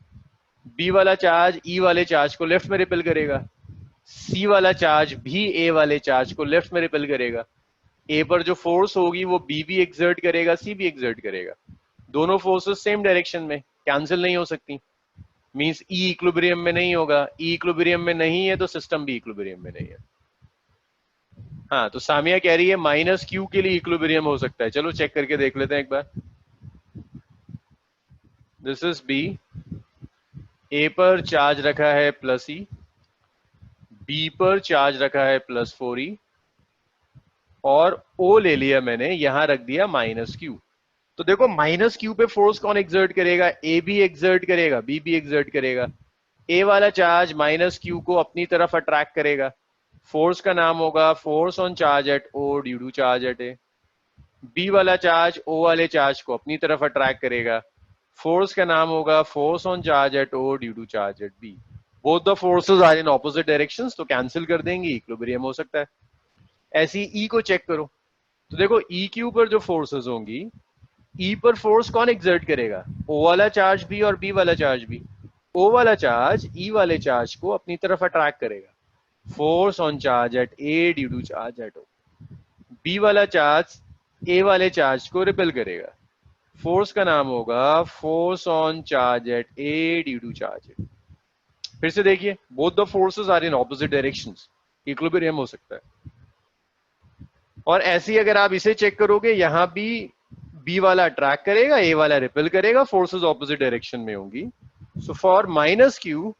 बी वाला चार्ज ई वाले चार्ज को लेफ्ट में रिपेल करेगा, सी वाला चार्ज भी ए वाले चार्ज को लेफ्ट में रिपेल करेगा। ए पर जो फोर्स होगी वो बी भी एक्सर्ट करेगा, सी भी एक्सर्ट करेगा। दोनों फोर्सेस सेम डायरेक्शन में, कैंसिल नहीं हो सकती। मींस ई इक्विलिब्रियम में नहीं होगा। ई इक्विलिब्रियम में नहीं है तो सिस्टम भी इक्विलिब्रियम में नहीं है। हाँ, तो सामिया कह रही है माइनस क्यू के लिए इक्विलिब्रियम हो सकता है। चलो चेक करके देख लेते हैं एक बार। दिस इज बी, ए पर चार्ज रखा है प्लस ई, बी पर चार्ज रखा है प्लस 4e, और ओ ले लिया मैंने, यहां रख दिया माइनस क्यू। तो देखो माइनस क्यू पे फोर्स कौन एक्सर्ट करेगा? ए भी एक्सर्ट करेगा, बी भी एक्सर्ट करेगा। ए वाला चार्ज माइनस क्यू को अपनी तरफ अट्रैक्ट करेगा। फोर्स का नाम होगा force on charge at O due to charge at A. B वाला चार्ज ओ वाले चार्ज को अपनी तरफ अट्रैक्ट करेगा। फोर्स का नाम होगा force on charge at O due to charge at B. Both the forces are in opposite directions, तो कैंसिल कर देंगे, इक्विलिब्रियम हो सकता है। ऐसी ई को चेक करो, तो देखो ई क्यू पर जो फोर्सेस होंगी, ई पर फोर्स कौन एक्सर्ट करेगा? ओ वाला चार्ज भी और बी वाला चार्ज भी। ओ वाला चार्ज ई वाले चार्ज को अपनी तरफ अट्रैक्ट करेगा, force on charge at A due to charge at O. B वाला चार्ज ए वाले चार्ज को रिपेल करेगा, फोर्स का नाम होगा force on charge at A due to charge at. फिर से देखिए, both the forces are in opposite directions, equilibrium हो सकता है। और ऐसे ही अगर आप इसे चेक करोगे, यहां भी बी वाला अट्रैक्ट करेगा, ए वाला रिपेल करेगा, फोर्सेस ऑपोजिट डायरेक्शन में होंगी। So for minus Q,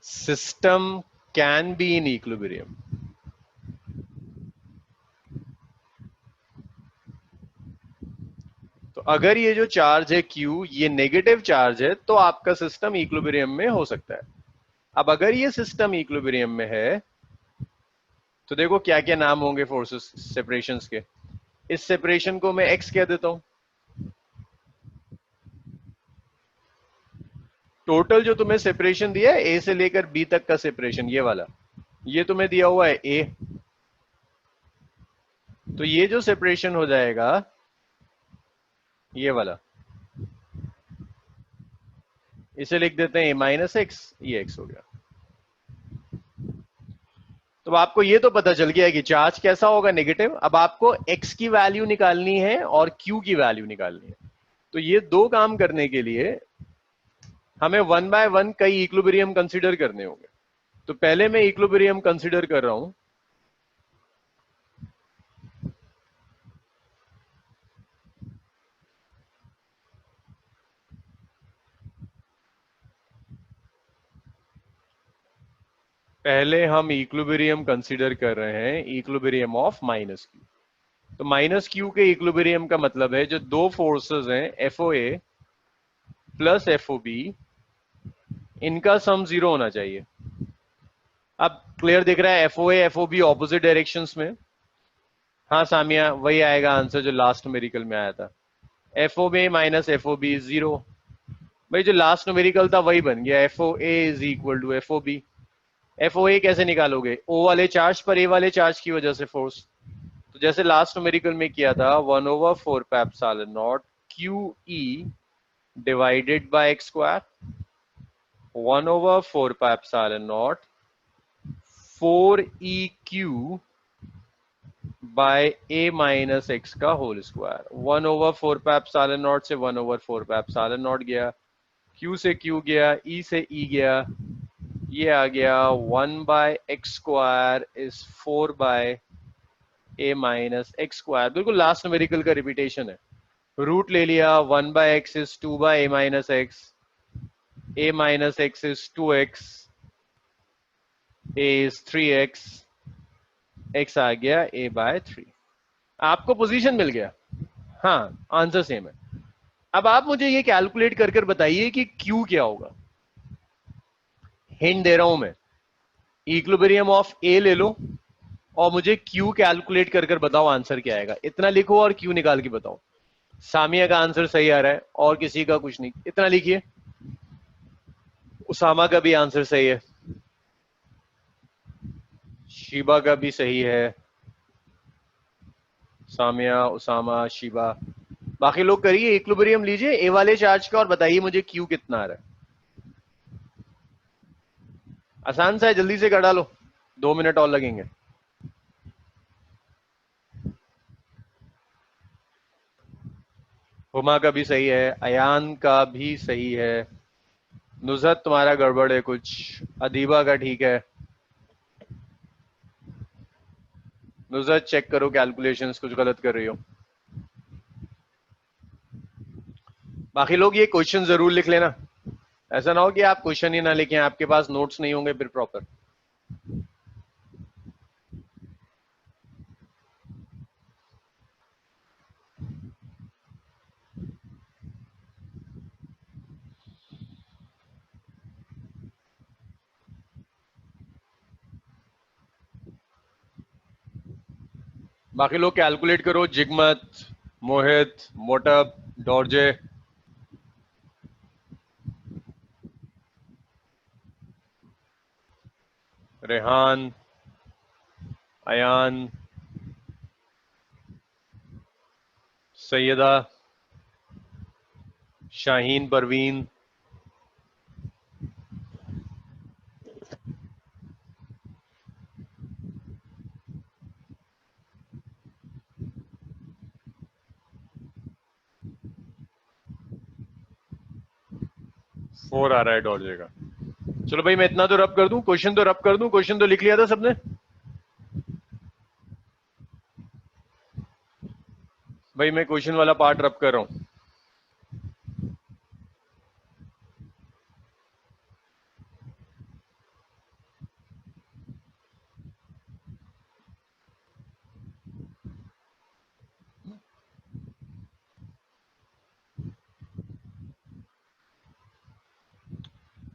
system can be in equilibrium. तो अगर ये जो चार्ज है Q, ये नेगेटिव चार्ज है, तो आपका सिस्टम इक्विलिब्रियम में हो सकता है। अब अगर ये सिस्टम इक्विलिब्रियम में है, तो देखो क्या क्या नाम होंगे फोर्सेस सेपरेशंस के। इस सेपरेशन को मैं X कह देता हूं। टोटल जो तुम्हें सेपरेशन दिया है A से लेकर B तक का सेपरेशन, ये वाला, ये तुम्हें दिया हुआ है A। तो ये जो सेपरेशन हो जाएगा, ये वाला, इसे लिख देते हैं A माइनस एक्स, ये X हो गया। तो आपको ये तो पता चल गया है कि चार्ज कैसा होगा, नेगेटिव। अब आपको X की वैल्यू निकालनी है और Q की वैल्यू निकालनी है। तो ये दो काम करने के लिए हमें 1 बाय 1 कई इक्विलिब्रियम कंसीडर करने होंगे। तो पहले मैं इक्विलिब्रियम कंसीडर कर रहा हूं। पहले हम इक्विलिब्रियम कंसीडर कर रहे हैं, इक्विलिब्रियम ऑफ माइनस क्यू। तो माइनस क्यू के इक्विलिब्रियम का मतलब है जो दो फोर्सेस हैं, एफओए प्लस एफओबी, इनका सम जीरो होना चाहिए। अब क्लियर दिख रहा है? एफओए एफओबी ऑपोजिट डायरेक्शंस में। हाँ सामिया, वही आएगा आंसर जो लास्ट न्यूमेरिकल में आया था। FOB minus FOB zero. भाई जो लास्ट न्यूमेरिकल था वही बन गया, एफओए इज इक्वल टू एफओबी। एफओए कैसे निकालोगे? ओ वाले चार्ज पर ए वाले चार्ज की वजह से फोर्स। तो जैसे लास्ट न्यूमेरिकल में किया था, 1/4 pi epsilon naught Q E divided by x square, 1/4 pi epsilon naught 4EQ by A minus X का whole square. 1/4 pi epsilon naught से 1/4 पाई एप्सिलॉन नॉट गया, Q से Q गया, E से E गया, ये आ गया 1 by x square is 4 by A minus x square. बिल्कुल लास्ट न्यूमेरिकल का रिपीटेशन है। रूट ले लिया, 1 by x is 2 by A minus x, a minus x is 2x, a is 3x, x आ गया a बाय 3। आपको position मिल गया। हाँ, आंसर सेम है। अब आप मुझे ये कैलकुलेट कर कर बताइए कि Q क्या होगा। हिंट दे रहा हूं मैं, इक्विलिब्रियम ऑफ A ले लो और मुझे Q कैलकुलेट कर कर बताओ आंसर क्या आएगा। इतना लिखो और Q निकाल के बताओ। सामिया का आंसर सही आ रहा है और किसी का कुछ नहीं, इतना लिखिए। उसामा का भी आंसर सही है, शीबा का भी सही है, सामिया, उसामा, शीबा। बाकी लोग करिए, इक्विलिब्रियम लीजिए ए वाले चार्ज का और बताइए मुझे क्यू कितना आ रहा है। आसान सा है, जल्दी से कर डालो, 2 मिनट और लगेंगे। हुमा का भी सही है, अयान का भी सही है, नुजरत तुम्हारा गड़बड़ है कुछ, अदीबा का ठीक है। नुजरत चेक करो कैलकुलेशंस, कुछ गलत कर रही हो। बाकी लोग ये क्वेश्चन जरूर लिख लेना, ऐसा ना हो कि आप क्वेश्चन ही ना लिखें, आपके पास नोट्स नहीं होंगे फिर प्रॉपर। बाकी लोग कैलकुलेट करो, जिगमत, मोहित, मोटप, डॉर्जे। रेहान, अयान, सैयदा, शाहीन, परवीन। फोर आ रहा है डॉर्जे का। चलो भाई, मैं इतना तो रब कर दूं, क्वेश्चन तो रब कर दूं, क्वेश्चन तो लिख लिया था सबने। भाई मैं क्वेश्चन वाला पार्ट रब कर रहा हूं।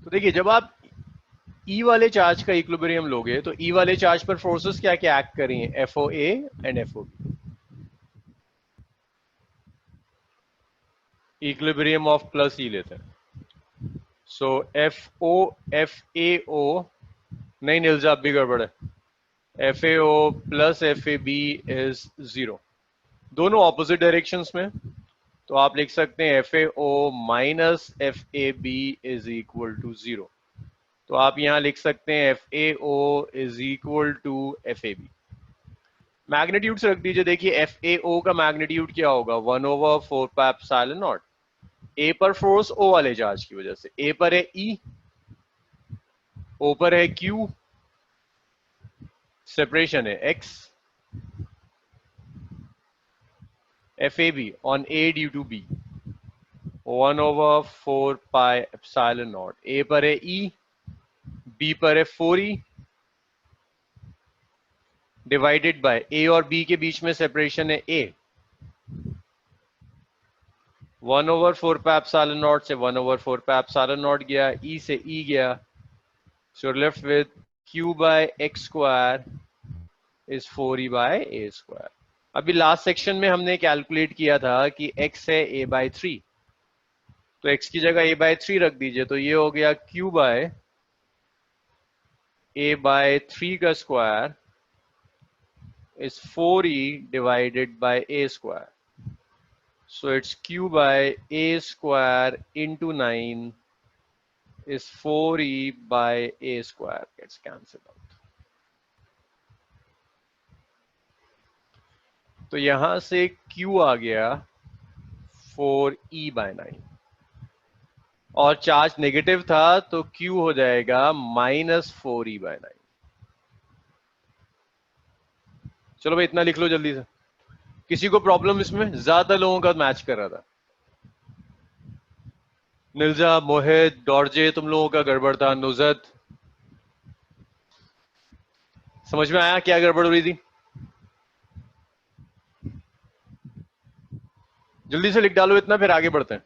तो देखिए, जब आप ई वाले चार्ज का इक्विलिब्रियम लोगे तो ई वाले चार्ज पर फोर्सेस क्या क्या एक्ट कर रही हैं, F O A and F O B. Equilibrium of plus E लेते हैं, सो एफ ओ, एफ ए ओ, नहीं नीलजा अब भी गड़बड़ है, F A O plus F A B is zero, दोनों ऑपोजिट डायरेक्शंस में। तो आप लिख सकते हैं F A O minus F A B is equal to zero. तो आप यहां लिख सकते हैं F A O is equal to F A B. Magnitude से रख दीजिए, देखिए एफ ए ओ का मैग्नीट्यूड क्या होगा, 1/4 एप्सिलॉन नॉट। ए पर फोर्स ओ वाले चार्ज की वजह से, ए पर है ई, ओ पर है क्यू, सेपरेशन है X, F A B on A due to B 1/4 epsilon naught. A पर है ई, बी पर है 4e, डिवाइडेड बाय ए और बी के बीच में सेपरेशन है ए, 1/4 एप्सिलॉन नॉट से 1/4 एप्सिलॉन नॉट गया, ई से ई गया, so we're left with q by x square is 4e by a square। अभी लास्ट सेक्शन में हमने कैलकुलेट किया था कि x है a/3, तो x की जगह a/3 रख दीजिए, तो ये हो गया q बाय a/3 का square is 4e divided by a square, so it's q by a square into 9 is 4e by a square, gets cancelled out। तो यहां से q आ गया 4e/9, और चार्ज नेगेटिव था तो q हो जाएगा -4e/9। चलो भाई, इतना लिख लो जल्दी से। किसी को प्रॉब्लम इसमें? ज्यादा लोगों का मैच कर रहा था, निल्जा, मोहित, डॉर्जे, तुम लोगों का गड़बड़ था, नुजत। समझ में आया क्या गड़बड़ हो रही थी? जल्दी से लिख डालो इतना, फिर आगे बढ़ते हैं।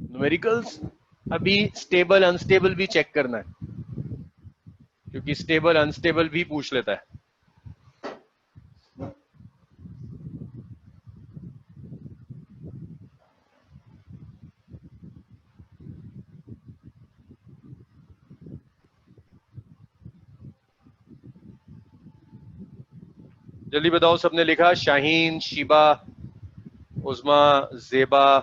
न्यूमेरिकल्स अभी स्टेबल अनस्टेबल भी चेक करना है, क्योंकि स्टेबल अनस्टेबल भी पूछ लेता है। जल्दी बताओ, सबने लिखा? शाहीन, शिबा, उस्मा, जेबा।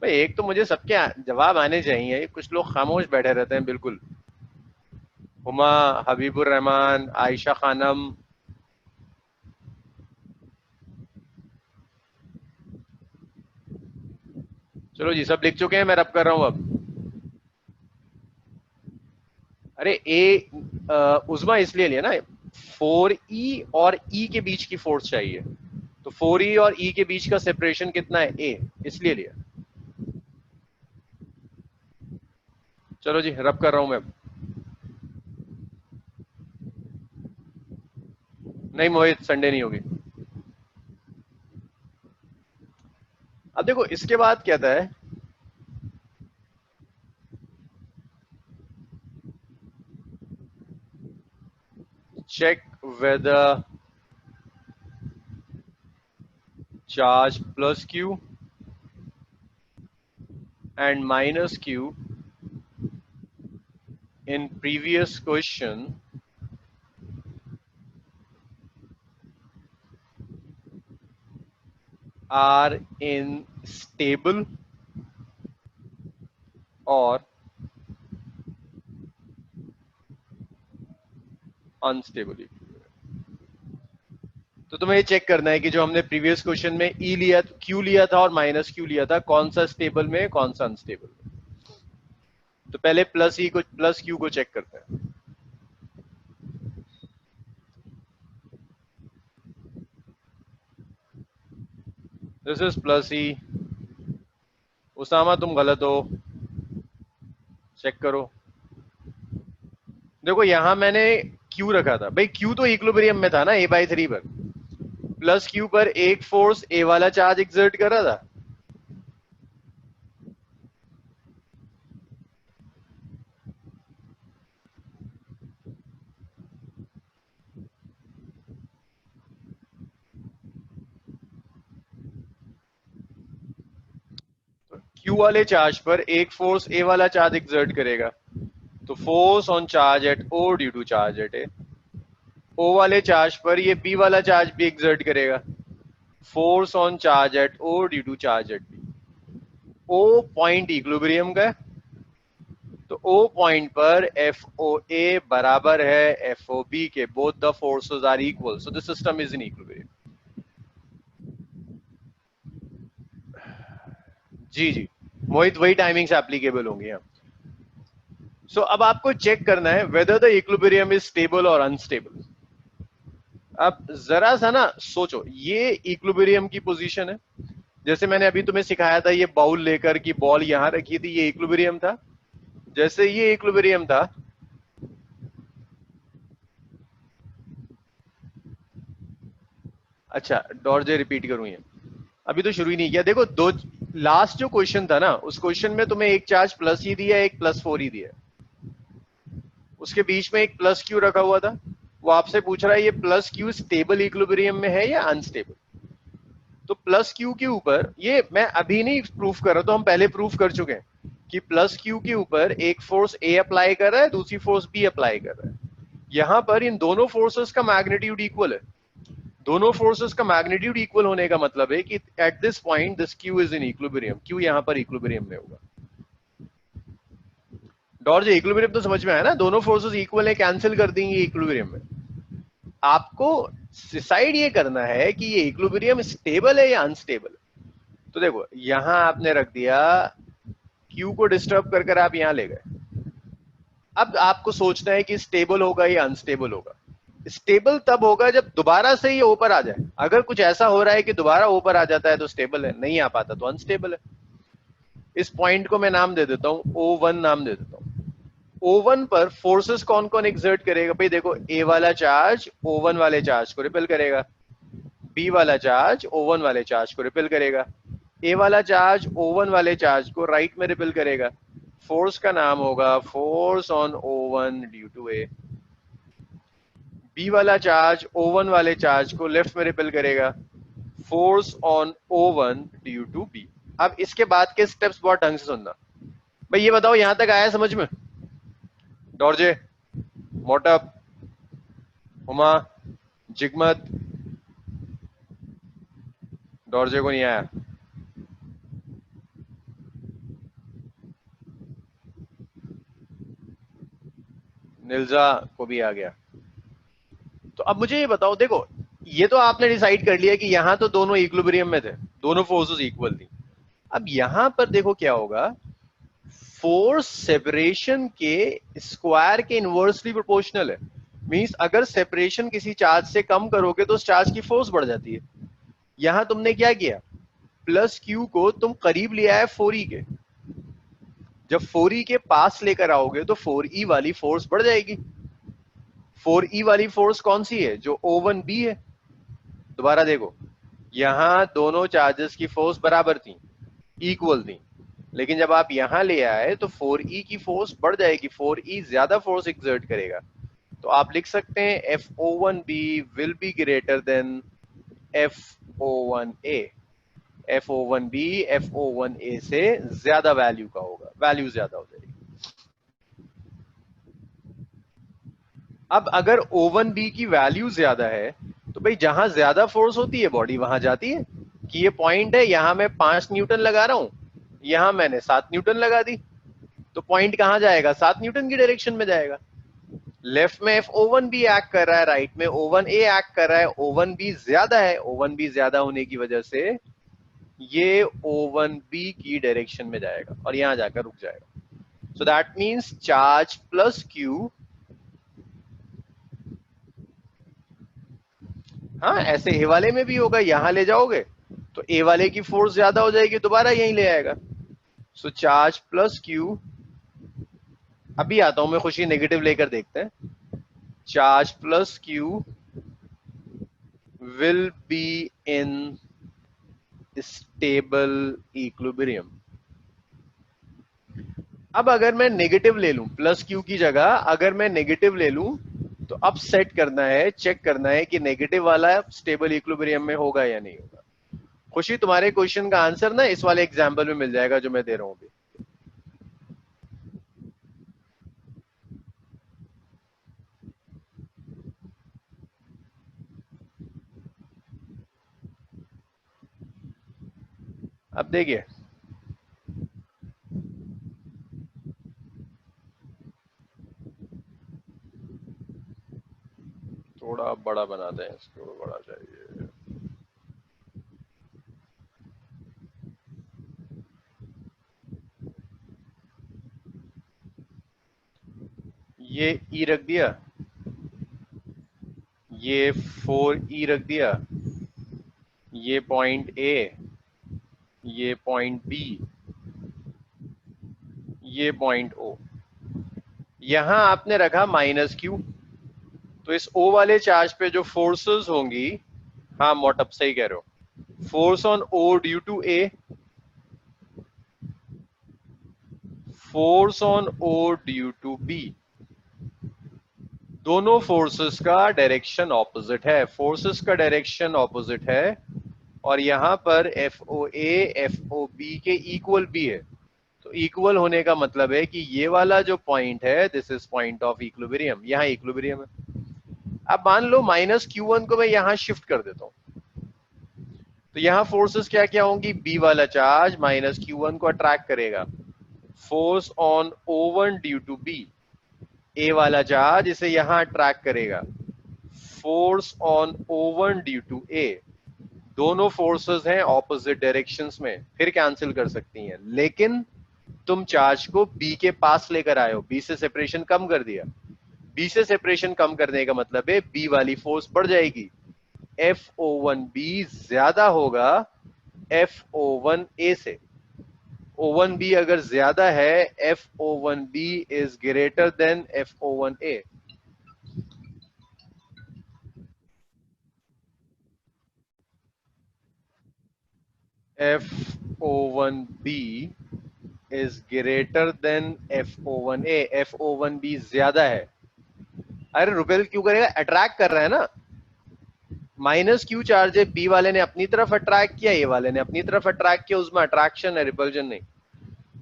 भाई एक तो मुझे सबके जवाब आने चाहिए, कुछ लोग खामोश बैठे रहते हैं बिल्कुल। हुमा, हबीबुर रहमान, आयशा खानम। चलो जी, सब लिख चुके हैं, मैं रब कर रहा हूं अब। अरे उस्मा इसलिए लिया ना, 4E और E के बीच की फोर्स चाहिए, तो 4E और E के बीच का सेपरेशन कितना है? A, इसलिए लिया। चलो जी, रब कर रहा हूं मैं। नहीं मोहित, संडे नहीं होगी। अब देखो इसके बाद कहता है, check whether charge plus q and minus q in previous question are in stable or unstable। तो तुम्हें ये चेक करना है कि जो हमने प्रीवियस क्वेश्चन में ई लिया, क्यू लिया था और माइनस क्यू लिया था, कौन सा स्टेबल में, कौन सा अनस्टेबल में। तो पहले प्लस ई को, प्लस क्यू को चेक करते हैं। दिस इज प्लस ई। उसामा तुम गलत हो, चेक करो। देखो यहां मैंने क्यू रखा था, भाई क्यू तो इक्विलिब्रियम में था ना, A/3 पर। प्लस क्यू पर एक फोर्स ए वाला चार्ज एक्सर्ट कर रहा था। क्यू वाले चार्ज पर एक फोर्स ए वाला चार्ज एक्सर्ट करेगा, तो force on charge at O due to charge at A. O वाले चार्ज पर ये बी वाला चार्ज भी एक्सर्ट करेगा, force on charge at O due to charge at B. O point equilibrium का है, तो ओ पॉइंट पर एफ ओ ए बराबर है एफ ओ बी के, both the forces are equal, so the system is in equilibrium. जी जी मोहित, वही टाइमिंग से एप्लीकेबल होंगी यहाँ। सो अब आपको चेक करना है whether the equilibrium is stable और अनस्टेबल। अब जरा सा ना सोचो, ये इक्विलिब्रियम की पोजीशन है, जैसे मैंने अभी तुम्हें सिखाया था, ये बाउल लेकर की बॉल यहां रखी थी, ये इक्विलिब्रियम था। जैसे ये इक्विलिब्रियम था, अच्छा डॉर्जे रिपीट करूं ये, अभी तो शुरू ही नहीं किया। देखो दो, लास्ट जो क्वेश्चन था ना, उस क्वेश्चन में तुम्हें एक चार्ज प्लस ही दिया, एक प्लस 4 ही दिया, उसके बीच में एक प्लस क्यू रखा हुआ था। वो आपसे पूछ रहा है ये प्लस क्यू स्टेबल इक्विलिब्रियम में है या अनस्टेबल। तो प्लस क्यू के ऊपर, ये मैं अभी नहीं प्रूफ कर रहा, तो हम पहले प्रूफ कर चुके हैं कि प्लस क्यू के ऊपर एक फोर्स ए अप्लाई कर रहा है, दूसरी फोर्स बी अप्लाई कर रहा है। यहां पर इन दोनों फोर्सेस का मैग्नीट्यूड इक्वल है। दोनों फोर्सेस का मैग्नीट्यूड इक्वल होने का मतलब है कि at this point this Q is in equilibrium, Q यहां पर इक्विलिब्रियम में होगा। डॉर्ज इक्विलिब्रियम तो समझ में आया ना, दोनों फोर्सेस इक्वल है, कैंसिल कर देंगे इक्विलिब्रियम में। आपको डिसाइड ये करना है कि ये इक्विलिब्रियम स्टेबल है या अनस्टेबल है। तो देखो यहां आपने रख दिया, क्यू को डिस्टर्ब कर कर आप यहां ले गए। अब आपको सोचना है कि स्टेबल होगा या अनस्टेबल होगा। स्टेबल तब होगा जब दोबारा से ये ऊपर आ जाए। अगर कुछ ऐसा हो रहा है कि दोबारा ऊपर आ जाता है तो स्टेबल है, नहीं आ पाता तो अनस्टेबल है। इस पॉइंट को मैं नाम दे देता हूं O1, नाम दे देता हूं। O1 पर फोर्सेस कौन कौन एक्सर्ट करेगा? भाई देखो, ए वाला चार्ज O1 वाले चार्ज को रिपेल करेगा, बी वाला चार्ज O1 वाले चार्ज को रिपेल करेगा, ए वाला चार्ज O1 वाले चार्ज को राइट में रिपेल करेगा। फोर्स का नाम होगा force on O1 due to A. B वाला चार्ज O1 वाले चार्ज को लेफ्ट में रिपेल करेगा, force on O1 due to B. अब इसके बाद के स्टेप्स बहुत ढंग से सुनना। भाई ये बताओ, यहां तक आया समझ में? डॉर्जे, मोटअप, हुमा, जिगमत, डॉर्जे को नहीं आया, निल्जा को भी आ गया। तो अब मुझे ये बताओ, देखो ये तो आपने डिसाइड कर लिया कि यहां तो दोनों इक्विलिब्रियम में थे, दोनों फोर्सेस इक्वल थी। अब यहां पर देखो क्या होगा, फोर्स सेपरेशन के स्क्वायर के इनवर्सली प्रोपोर्शनल है। मींस अगर सेपरेशन किसी चार्ज से कम करोगे तो उस चार्ज की फोर्स बढ़ जाती है। यहां तुमने क्या किया, प्लस क्यू को तुम करीब लिया है 4e के, जब 4e के पास लेकर आओगे तो 4e वाली फोर्स बढ़ जाएगी। 4e वाली फोर्स कौन सी है, जो O1B है। दोबारा देखो, यहां दोनों चार्जेस की फोर्स बराबर थी, इक्वल थी, लेकिन जब आप यहां ले आए तो 4e की फोर्स बढ़ जाएगी, 4e ज्यादा फोर्स एक्सर्ट करेगा। तो आप लिख सकते हैं FO1B will be greater than FO1A। FO1B FO1A से ज्यादा वैल्यू का होगा, वैल्यू ज्यादा हो जाएगी। अब अगर O1B की वैल्यू ज्यादा है तो भाई जहां ज्यादा फोर्स होती है बॉडी वहां जाती है। कि ये पॉइंट है, यहां मैं 5 न्यूटन लगा रहा हूं, यहां मैंने 7 न्यूटन लगा दी, तो पॉइंट कहां जाएगा, 7 न्यूटन की डायरेक्शन में जाएगा। लेफ्ट में FO1B एक्ट कर रहा है, राइट में O1A एक्ट कर रहा है, O1B ज्यादा है, O1B ज्यादा होने की वजह से ये O1B की डायरेक्शन में जाएगा और यहां जाकर रुक जाएगा। So that means charge plus Q, हाँ ऐसे ए वाले में भी होगा, यहां ले जाओगे तो ए वाले की फोर्स ज्यादा हो जाएगी, दोबारा यहीं ले आएगा। सो चार्ज प्लस क्यू, अभी आता हूं मैं खुशी, नेगेटिव लेकर देखते हैं। Charge plus Q will be in stable equilibrium. अब अगर मैं नेगेटिव ले लूं, प्लस क्यू की जगह अगर मैं नेगेटिव ले लूं, तो अब सेट करना है, चेक करना है कि नेगेटिव वाला स्टेबल इक्विलिब्रियम में होगा या नहीं होगा। खुशी तुम्हारे क्वेश्चन का आंसर ना इस वाले एग्जाम्पल में मिल जाएगा जो मैं दे रहा हूं अभी। अब देखिए, थोड़ा बड़ा बनाते हैं इसको, बड़ा चाहिए। ये ई रख दिया, ये 4e रख दिया, ये पॉइंट ए, ये पॉइंट बी, ये पॉइंट ओ। यहां आपने रखा माइनस क्यू, तो इस ओ वाले चार्ज पे जो फोर्सेस होंगी, हाँ मोटअप सही कह रहे हो, force on O due to A, force on O due to B, दोनों फोर्सेस का डायरेक्शन ऑपोजिट है, फोर्सेस का डायरेक्शन ऑपोजिट है, और यहां पर FOA FOB के इक्वल भी है। तो इक्वल होने का मतलब है कि ये वाला जो पॉइंट है, this is point of equilibrium, यहां इक्विलिब्रियम है। अब मान लो माइनस Q1 को मैं यहां शिफ्ट कर देता हूं, तो यहां फोर्सेस क्या क्या होंगी, बी वाला चार्ज माइनस Q1 को अट्रैक्ट करेगा, force on O1 due to B, A वाला चार्ज इसे यहां अट्रैक्ट करेगा, force on O1 due to A. दोनों फोर्सेस हैं ऑपोजिट डायरेक्शंस में, फिर कैंसिल कर सकती हैं, लेकिन तुम चार्ज को बी के पास लेकर आए हो, बी से सेपरेशन कम कर दिया। बी से सेपरेशन कम करने का मतलब है बी वाली फोर्स बढ़ जाएगी, FO1B ज्यादा होगा FO1A से। O1B अगर ज्यादा है, FO1B is greater than FO1A। FO1B is greater than FO1A, FO1B ज्यादा है। अरे रुपेल क्यों करेगा, अट्रैक्ट कर रहा है ना, माइनस क्यू चार्ज है, बी वाले ने अपनी तरफ अट्रैक्ट किया, ए वाले ने अपनी तरफ अट्रैक्ट किया, उसमें अट्रैक्शन है, रिपल्जन नहीं।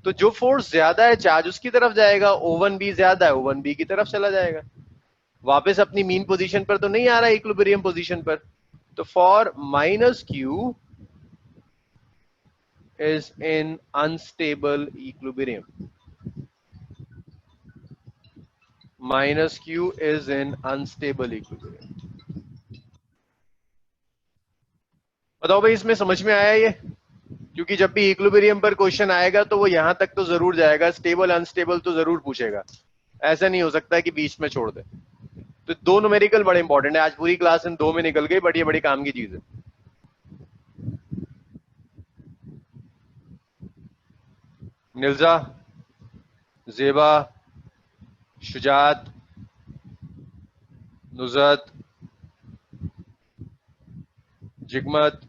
तो जो फोर्स ज्यादा है चार्ज उसकी तरफ जाएगा, O1B ज्यादा है, O1B की तरफ चला जाएगा। वापस अपनी मीन पोजीशन पर तो नहीं आ रहा है, इक्विलिब्रियम पोजीशन पर। तो for minus Q is in unstable equilibrium, minus Q is in unstable equilibrium. बताओ भाई, इसमें समझ में आया ये? क्योंकि जब भी इक्विलिब्रियम पर क्वेश्चन आएगा तो वो यहां तक तो जरूर जाएगा, स्टेबल अनस्टेबल तो जरूर पूछेगा। ऐसा नहीं हो सकता कि बीच में छोड़ दे। तो दो न्यूमेरिकल बड़े इंपॉर्टेंट है। आज पूरी क्लास इन दो में निकल गई, बट ये बड़ी काम की चीज है। निल्जा, जेबा, शुजात, नुजरत, जिगमत,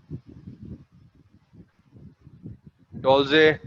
डोलजे,